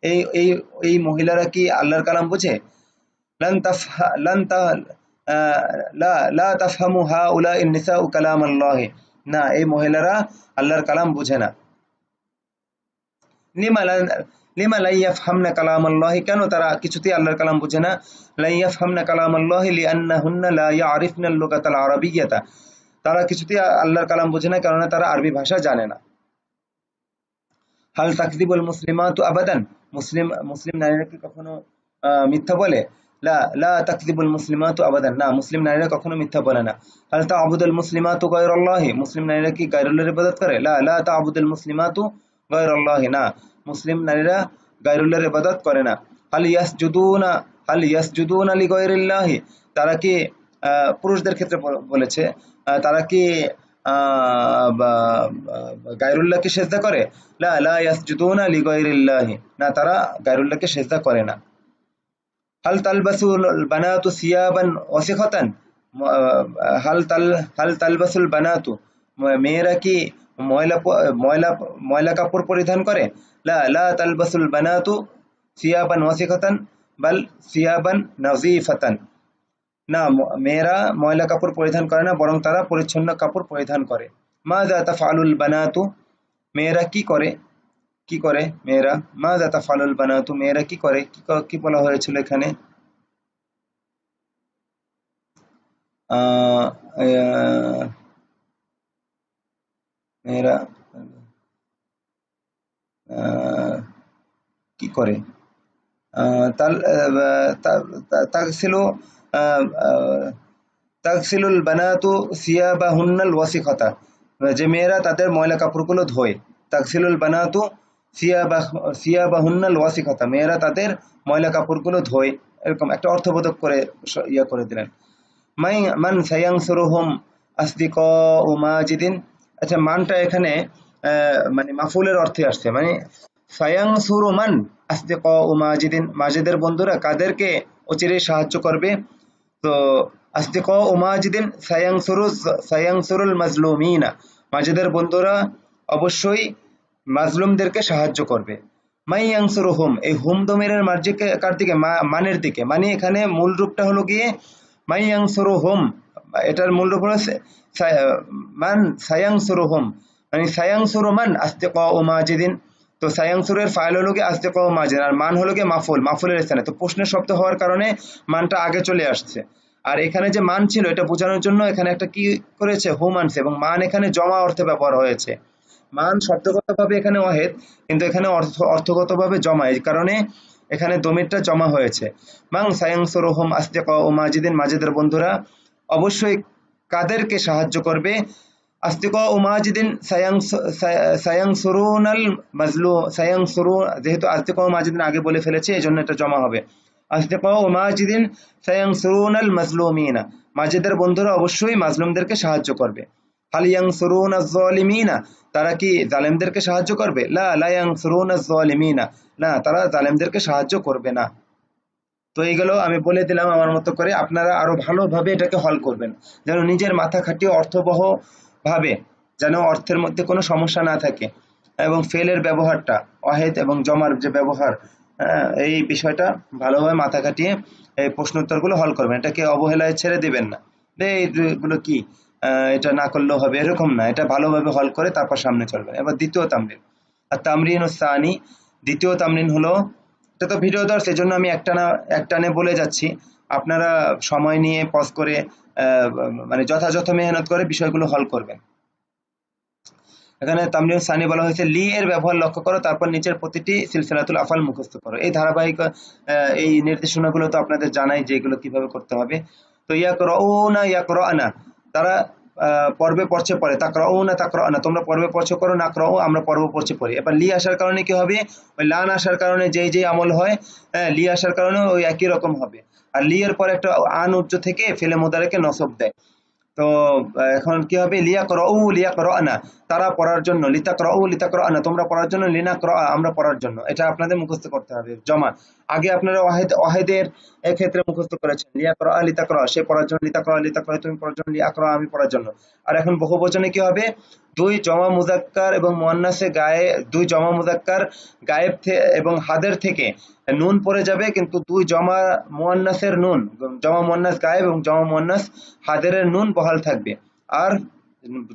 এই এই এই মহিলারা কি আল্লাহর কালাম বুঝে? লান তাফহা লান তা লা লা তাফহামু হাউলাইন নিসাউ কালামাল্লাহি, না এই মহিলারা আল্লাহর কালাম বুঝে না। লিমা লা ইয়াফহামনা কালামাল্লাহি, কেন তারা কিছুতেই আল্লাহর কালাম বুঝে না? লা ইয়াফহামনা কালামাল্লাহি লিআন্নাহুন্না লা ইয়ারিফনাল লুগাতাল আরাবিয়্যাতা, তারা কিছুতেই আল্লাহর কালাম বুঝে না কারণ তারা আরবি ভাষা জানে না। হাল তাকযিবুল মুসলিমাতু আবাদান, মুসলিম নারীরা কি কখনো মিথ্যা বলে? লা লা তাকযিবুল মুসলিমাতু আবাদান, না মুসলিম নারীরা কখনো মিথ্যা বলে না। হাল তা'বুদুল মুসলিমাতু গায়রাল্লাহি, মুসলিম নারীরা কি গায়রুল্লাহর ইবাদত করে? লা লা তা'বুদুল মুসলিমাতু গায়রাল্লাহি, না মুসলিম নারীরা গায়রুল্লাহর ইবাদত করে না। হাল ইয়াসজুদুনা লিগায়রিল্লাহি, তারা কি পুরুষদের ক্ষেত্রে বলেছে, তারা কি গায়রুল্লাহকে সিজদা করে? লা লা ইয়াসজুদুনা লিগায়রিল্লাহি, না তারা গায়রুল্লাহকে সিজদা করে না। হাল তালবাসুল বানাতু সিয়াবান ওয়াসিখাতান, হাল তালবাসুল বানাতু, মেয়েরা কি ময়লা ময়লা ময়লা কাপড় পরিধান করে? লা লা তালবাসুল বানাতু সিয়াবান ওয়াসিখাতান বাল সিয়াবান নাযীফাতান, না মেয়েরা ময়লা কাপড় পরিধান করে না, বরং তারা পরিচ্ছন্ন কাপড় পরিধান করে। মাযা তাফআলুল বানাতু, মেয়েরা কি করে, কি করে মেয়েরা, মাযা তাফআলুল বানাতু, মেয়েরা কি করে, কি বলা হয়েছিল এখানে, আহ, আহ, মেয়েরা আহ, কি করে, তাগসিলু তাগসিলুল বানাতু সিয়াবাহুন্নাল ওয়াসিখাতা, যে মেয়েরা তাদের ময়লা কাপড়গুলো ধোয়। তাগসিলুল বানাতু সিয়াবাহুন্নাল ওয়াসিখাতা, মেয়েরা তাদের ময়লা কাপড়গুলো ধোয়। এরকম একটা অর্থবোধক করে ইয়া করে দিলেন। মান সায়ানসুরুহুম আসদিকাউ মাজিদিন। আচ্ছা, মানটা এখানে মানে মাফুলের অর্থে আসছে, মানে সায়ানসুরু মান আসদিকাউ মাজিদিন, মাজিদের বন্ধুরা কাদেরকে অচিরেই সাহায্য করবে। তো আসদিকাউ মাজিদিন সায়ানসুরুল মাজলুমিনা, মাজিদের বন্ধুরা অবশ্যই মাজলুমদেরকে সাহায্য করবে। মাই ইয়ানসুরুহুম, এই হুম দমিরের মার্জিকে কার দিকে, মানের দিকে, মানে এখানে মূল রূপটা হলো গিয়ে মাই ইয়ানসুরুহুম, এটার মূল রূপ হলো মান সায়ানসুরুহুম, মানে সায়ানসুরু মান আসদিকাউ মাজিদিন। তো সায়ানসুরের ফাইল হলো গিয়ে আসদিকাউ মাজিদিন, আর মান হলো গিয়ে মাফুলের স্থানে, তো প্রশ্নের শব্দ হওয়ার কারণে মানটা আগে চলে আসছে। আর এখানে যে মান ছিল এটা বোঝানোর জন্য এখানে একটা কি করেছে, হুম আনছে, এবং মান এখানে জমা অর্থে ব্যবহার হয়েছে। মান শব্দগতভাবে এখানে ওয়াহেদ, কিন্তু এখানে অর্থগতভাবে জমা, এই কারণে এখানে দমিরটা জমা হয়েছে। মাং সায়ানসুরুহুম আসদিকাউ মাজিদিন, মাজিদের বন্ধুরা অবশ্যই কাদেরকে সাহায্য করবে। আসদিকাউ মাজিদিন সায়ানসুরুনাল সায়ানসুরু, যেহেতু আসদিকাউ মাজিদিন আগে বলে ফেলেছে এই জন্য এটা জমা হবে। আসদিকাউ মাজিদিন সায়ানসুরুনাল মাজলুমিনা, মাজিদের বন্ধুরা অবশ্যই মাজলুমদেরকে সাহায্য করবে। হাল ইয়ানসুরুনা যালিমিনা, তারা কি জালেমদেরকে সাহায্য করবে, লা ইয়ানসুরুনা যালিমিনা, না তারা জালেমদেরকে সাহায্য করবে না। তো এইগুলো আমি বলে দিলাম আমার মতো করে, আপনারা আরো ভালোভাবে এটাকে হল করবেন, যেন নিজের মাথা খাটিয়ে অর্থবহ ভাবে, যেন অর্থের মধ্যে কোনো সমস্যা না থাকে, এবং ফেলের ব্যবহারটা, ওয়াহেদ এবং জমার যে ব্যবহার, এই বিষয়টা ভালোভাবে মাথা খাটিয়ে এই প্রশ্নোত্তরগুলো হল করবেন, এটাকে অবহেলায় ছেড়ে দিবেন না, এইগুলো কি এটা না করলেও হবে এরকম না, এটা ভালোভাবে হল করে তারপর সামনে চলবেন। এবার দ্বিতীয় তামরিন, আর তামরিন সানি, দ্বিতীয় তামরিন হলো, এটা তো ভিডিও দর্শ এই জন্য আমি একটানে বলে যাচ্ছি, আপনারা সময় নিয়ে পজ করে মানে যথাযথ মেহনত করে বিষয়গুলো হল করবেন। এখানে তামরিন সানি বলা হয়েছে, লি এর ব্যবহার লক্ষ্য করো, তারপর নিচের প্রতিটি সিলসিলাতুল আফআল মুখস্থ করো। এই ধারাবাহিক এই নির্দেশনাগুলো তো আপনাদের জানাই যে এগুলো কিভাবে করতে হবে। তো ইয়াকরাউনা ইয়াকরানা, তারা পর্বে পড়ছে পড়ে, তাকরাউনা তাকরানা, তোমরা পর্বে পড়ছো করো, নাকরাউ আমরা পর্ব পড়ছে পড়ি। এবার লি আসার কারণে কি হবে, ওই লান আসার কারণে যেই আমল হয়, লি আসার কারণে ওই একই রকম হবে। আর লি এর পরে একটা আন উচ্চ থেকে ফেলে মোদারেকে নসব দেয়। তো এখন কি হবে, লিয়াকরাউনা, তারা পড়ার জন্য, লিতাকরাউনা তোমরা পড়ার জন্য, লিনাকরা আমরা পড়ার জন্য, এটা আপনাদের মুখস্থ করতে হবে জমা। আগে আপনারা ওয়াহেদের ক্ষেত্রে মুখস্থ করেছেন, লিতাকরা সে পড়ার জন্য, লিতাকরা তুমি পড়ার জন্য, লিয়াকরা আমি পড়ার জন্য। আর এখন বহুবচনে কি হবে, দুই জমা মুজাক্কার এবং মুয়ান্নাসে দুই জমা মুজাক্কার গায়েব এবং হাদের থেকে নুন পড়ে যাবে, কিন্তু দুই জমা মুয়ান্নাসের নুন, জমা মুয়ান্নাস গায়েব এবং জমা মুয়ান্নাস হাদেরের নুন বহাল থাকবে, আর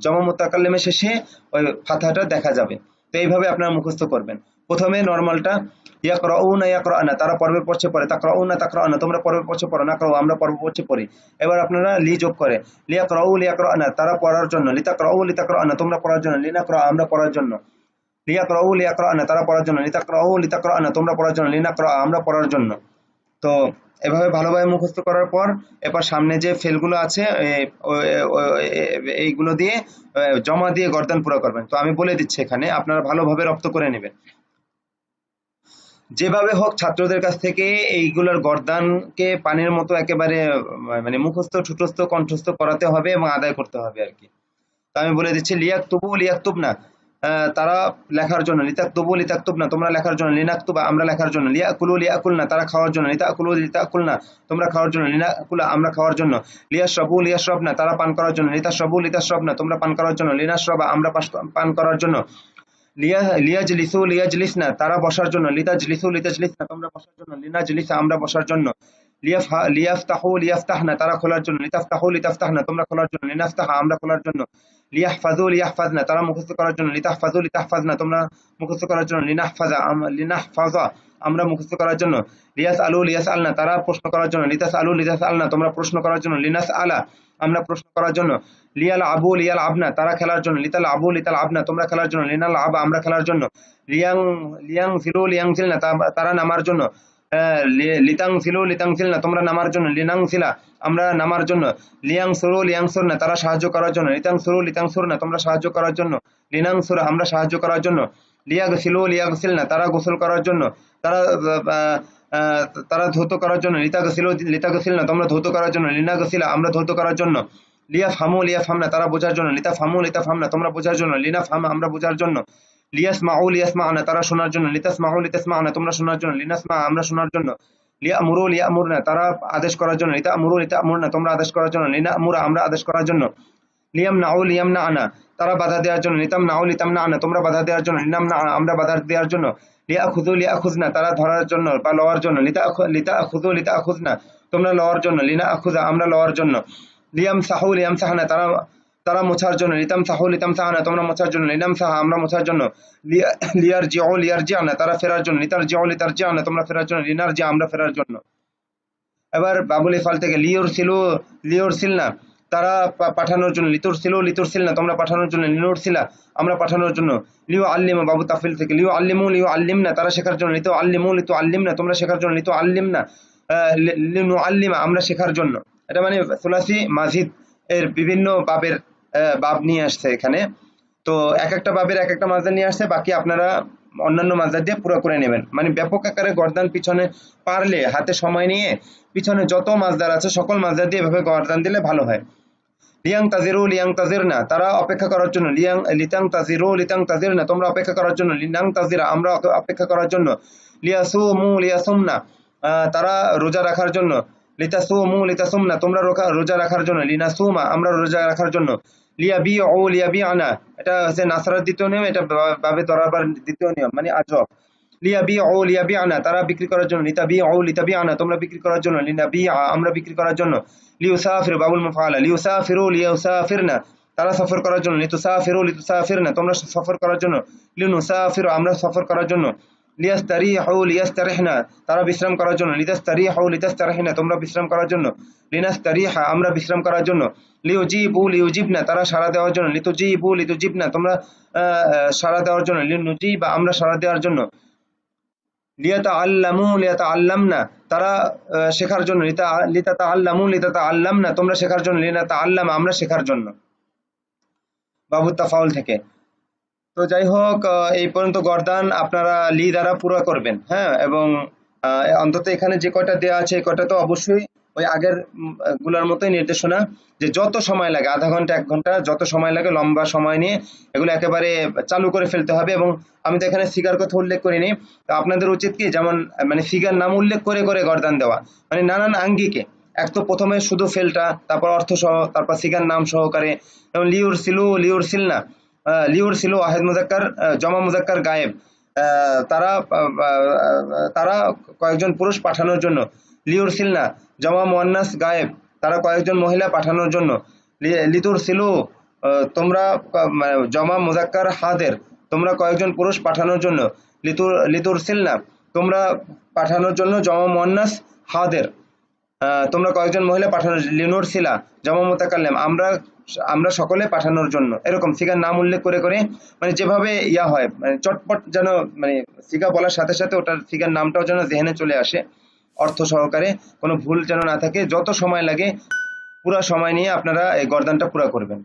জমা মুতাকাল্লিমের শেষে ওই ফাতহাটা দেখা যাবে। তো এইভাবে আপনারা মুখস্থ করবেন। প্রথমে নরমালটা, ইয়াকরাউনা ইয়াকরানা, তারা পর্বে পড়ছে পড়ে, তাকরাউনা তাকরানা তোমরা পর্বে পড়ছে পড়ো, নাকরাউ আমরা পর্বে পড়ছে পড়ি। এবার আপনারা লি যোগ করে, লিয়াকরানা তারা পড়ার জন্য, লিতাকরানা তোমরা পড়ার জন্য, লিনাকরা আমরা পড়ার জন্য, লিয়াকরানা তারা পড়ার জন্য, লিতাকরানা তোমরা পড়ার জন্য, লিনাকরা আমরা পড়ার জন্য। তো এভাবে ভালোভাবে মুখস্থ করার পর এরপর সামনে যে ফেলগুলো আছে এইগুলো দিয়ে জমা দিয়ে গর্দান পুরো করবেন। তো আমি বলে দিচ্ছি এখানে, আপনারা ভালোভাবে রপ্ত করে নেবেন। যেভাবে হোক ছাত্রদের কাছ থেকে এইগুলোর গর্দানকে পানির মতো একেবারে মানে মুখস্থ ঠুটস্থ কণ্ঠস্থ করাতে হবে এবং আদায় করতে হবে আর কি। তো আমি বলে দিচ্ছি, লিয়াকতুব না তারা লেখার জন্য, লিতাকতুব না তোমরা লেখার জন্য, লিনাকতুবা আমরা লেখার জন্য, লিয়াকুল না তারা খাওয়ার জন্য, লিতাকুল না তোমরা খাওয়ার জন্য, লিনাকুলা আমরা খাওয়ার জন্য, লিয়াশরব না তারা পান করার জন্য, লিতাশরব না তোমরা পান করার জন্য, লিনাশরবা আমরা পান করার জন্য, লিয়াজলিস না তারা বসার জন্য, লিতাজলিস না তোমরা বসার জন্য, লিনাজলিসা আমরা বসার জন্য, লিয়াফতাহু লিয়াফতাহনা তারা খোলার জন্য, লিতাফতাহু লিতাফতাহনা তোমরা খোলার জন্য, লিনাফতাহা আমরা খোলার জন্য, লিয়াহফাজু লিয়াহফাজনা তারা মুখস্থ করার জন্য, লিতাহফাজু লিতাহফাজনা তোমরা মুখস্থ করার জন্য, লিনাহফাজা আমরা মুখস্থ করার জন্য, লিয়াসআলু লিয়াসআলনা তারা প্রশ্ন করার জন্য, লিতাসআলু লিতাসআলনা তোমরা প্রশ্ন করার জন্য, লিনাসআলা আমরা প্রশ্ন করার জন্য, লিয়ালআবু লিয়ালআবনা তারা খেলার জন্য, লিতালআবু লিতালআবনা তোমরা খেলার জন্য, লিনালআবা আমরা খেলার জন্য, লিয়াংজিলু লিয়াংজিলনা তারা নামার জন্য, লিতাংসিলু লিতাংসিলনা তোমরা নামার জন্য, লিনাংসিলা আমরা নামার জন্য, লিয়াংসুরু লিয়াংসুরনা তারা সাহায্য করার জন্য, লিতাংসুরু লিতাংসুরনা তোমরা সাহায্য করার জন্য, লিনাংসুরা আমরা সাহায্য করার জন্য, লিয়াগসিলু লিয়াগসিলনা তারা গোসল করার জন্য, তারা তারা ধৌত করার জন্য, লিতাগসিলু লিতাগসিলনা তোমরা ধৌত করার জন্য, লিনাগসিলা আমরা ধৌত করার জন্য, লিয়াফহামু লিয়াফহামনা তারা বোঝার জন্য, লিতাফহামু লিতাফহামনা তোমরা বোঝার জন্য, লিনাফহামা আমরা বোঝার জন্য, লিয়াসমাউ লিয়াসমাউনা তারা শোনার জন্য, লিতাসমাউ লিতাসমাউনা তোমরা শোনার জন্য, লিনাসমা আমরা শোনার জন্য, লিয়ামুরু লিয়ামুরনা তারা আদেশ করার জন্য, লিতামুরু লিতামুরনা তোমরা আদেশ করার জন্য, লিনামুরা আমরা আদেশ করার জন্য, লিয়ামনাউ লিয়ামনাআনা তারা বাধা দেওয়ার জন্য, লিতামনাউ লিতামনাআনা তোমরা বাধা দেওয়ার জন্য, লিনামনা আমরা বাধা দেওয়ার জন্য, লিয়াখুযু লিয়াখুযনা তারা ধরার জন্য বা লওয়ার জন্য, লিতাখুযু লিতাখুযনা তোমরা লওয়ার জন্য, লিনাখুযা আমরা লওয়ার জন্য, লিয়ামসাহু লিয়ামসাহনা তারা তারা মোছার জন্য, লিতামসাহু লিতামসাহনা তোমরা মোছার জন্য, লিনামসাহা আমরা মোছার জন্য, লিয়ারজিউ লিয়ারজিআনা তারা ফেরার জন্য, লিতারজিউ লিতারজিআনা তোমরা ফেরার জন্য, লিনারজিআ আমরা ফেরার জন্য। এবার বাবুল ইফাল থেকে লিউরসিলু লিউরসিলনা তারা পাঠানোর জন্য, লিতুরসিলু লিতুরসিলনা তোমরা পাঠানোর জন্য, লিনুরসিলা আমরা পাঠানোর জন্য, লিউ আল্লিমা বাবু তাফিল থেকে লিউ আল্লিমু লিউ আল্লিমনা তারা শেখার জন্য, লিতু আল্লিমু লিতু আল্লিমনা তোমরা শেখার জন্য, লিতু আল্লিমনা লিনু আল্লিমা আমরা শেখার জন্য। এটা মানে সুলাসি মাজিদ এর বিভিন্ন বাবের বাব নিয়ে আসছে এখানে। তো এক একটা বাবের এক একটা মাজদার নিয়ে আসছে, বাকি আপনারা অন্যান্য মাজদার দিয়ে পুরো করে নেবেন। মানে ব্যাপক আকারে গর্দান পিছনে পারলে হাতে সময় নিয়ে পিছনে যত মাজদার আছে সকল মাজদার দিয়ে এভাবে গর্দান দিলে ভালো হয়। লিয়াং তাজিরু লিয়াং তাজিরনা তারা অপেক্ষা করার জন্য, লিতাং তাজিরু লিতাং তাজিরনা তোমরা অপেক্ষা করার জন্য, লিনাং তাজিরা আমরা অপেক্ষা করার জন্য, লিয়াসুমু লিয়াসুমনা তারা রোজা রাখার জন্য, লিতাসুমু লিতাসুমনা তোমরা রোজা রাখার জন্য, লিনাসুমা আমরা রোজা রাখার জন্য, লিয়াবিউ লিয়াবিআনা এটা হচ্ছে নাসরার দ্বিতীয় নিয়ম, এটা বাবে দরাবার দ্বিতীয় নিয়ম মানে আজব। লিয়াবিউ লিয়াবিআনা তারা বিক্রি করার জন্য, লিতাবিউ লিতাবিআনা তোমরা বিক্রি করার জন্য, লিনাবিআ আমরা বিক্রি করার জন্য, লিউসাফিরু বাবুল মুফআলা লিউসাফিরু লিউসাফিরনা তারা সফর করার জন্য, লিতুসাফিরু লিতুসাফিরনা তোমরা সফর করার জন্য, লিনুসাফিরু আমরা সফর করার জন্য, লিয়াস্তারিহু লিয়াস্তারিহনা তারা বিশ্রাম করার জন্য, লিতাস্তারিহু লিতাস্তারিহনা তোমরা বিশ্রাম করার জন্য, লিনাস্তারিহা আমরা বিশ্রাম করার জন্য, লিউজিবু লিউজিবনা তারা সাড়া দেওয়ার জন্য, লিতুজিবু লিতুজিবনা তোমরা সাড়া দেওয়ার জন্য, লিনুজিবা আমরা সাড়া দেওয়ার জন্য, লিয়াতাআল্লামু লিয়াতাআল্লামনা তারা শেখার জন্য, লিতাতাআল্লামু লিতাতাআল্লামনা তোমরা শেখার জন্য, লিনাতাআল্লামা আমরা শেখার জন্য বাবু তাফাউল থেকে। তো যাই হোক এই পর্যন্ত গর্দান আপনারা লি দ্বারা পুরো করবেন। হ্যাঁ, এবং অন্তত এখানে যে কয়টা দেওয়া আছে এই কয়টা তো অবশ্যই ওই আগের গুলার মতোই নির্দেশনা, যে যত সময় লাগে আধা ঘন্টা 1 ঘন্টা যত সময় লাগে লম্বা সময় নিয়ে এগুলো একেবারে চালু করে ফেলতে হবে। এবং আমি তো এখানে ফিগার কথা উল্লেখ করিনি, তো আপনাদের উচিত কি যেমন মানে ফিগার নাম উল্লেখ করে করে গর্দান দেওয়া, মানে নানান আঙ্গিকে। এক তো প্রথমে শুধু ফেলটা, তারপর অর্থ সহ, তারপর ফিগার নাম সহকারে, যেমন লিউরসিলু লিউরসিলনা লিউরসিলু ওয়াহিদ মুযাক্কার জমা মুযাক্কার গায়েব তারা তারা কয়েকজন পুরুষ পাঠানোর জন্য, লিউরসিলনা জমা মুয়ান্নাস গায়েব তারা কয়েকজন মহিলা পাঠানোর জন্য, লিতুরসিলু তোমরা জমা মুযাক্কার হাদের তোমরা কয়েকজন পুরুষ পাঠানোর জন্য, লিতুরসিলনা তোমরা পাঠানোর জন্য জমা মুয়ান্নাস হাদের তোমরা কয়েকজন মহিলা পাঠানোর, লিনুরসিলা জমা মুতাকাল্লিম আমরা সকলে পাঠানোর জন্য। এরকম সিগার নাম উল্লেখ করে করে মানে যেভাবে ইয়া হয় মানে চটপট যেন মানে সিগা বলার সাথে সাথে ওটার সিগার নামটাও যেন জেহেনে চলে আসে অর্থ সহকারে, কোনো ভুল যেন না থাকে। যত সময় লাগে পুরো সময় নিয়ে আপনারা এই গর্দানটা পুরো করবেন।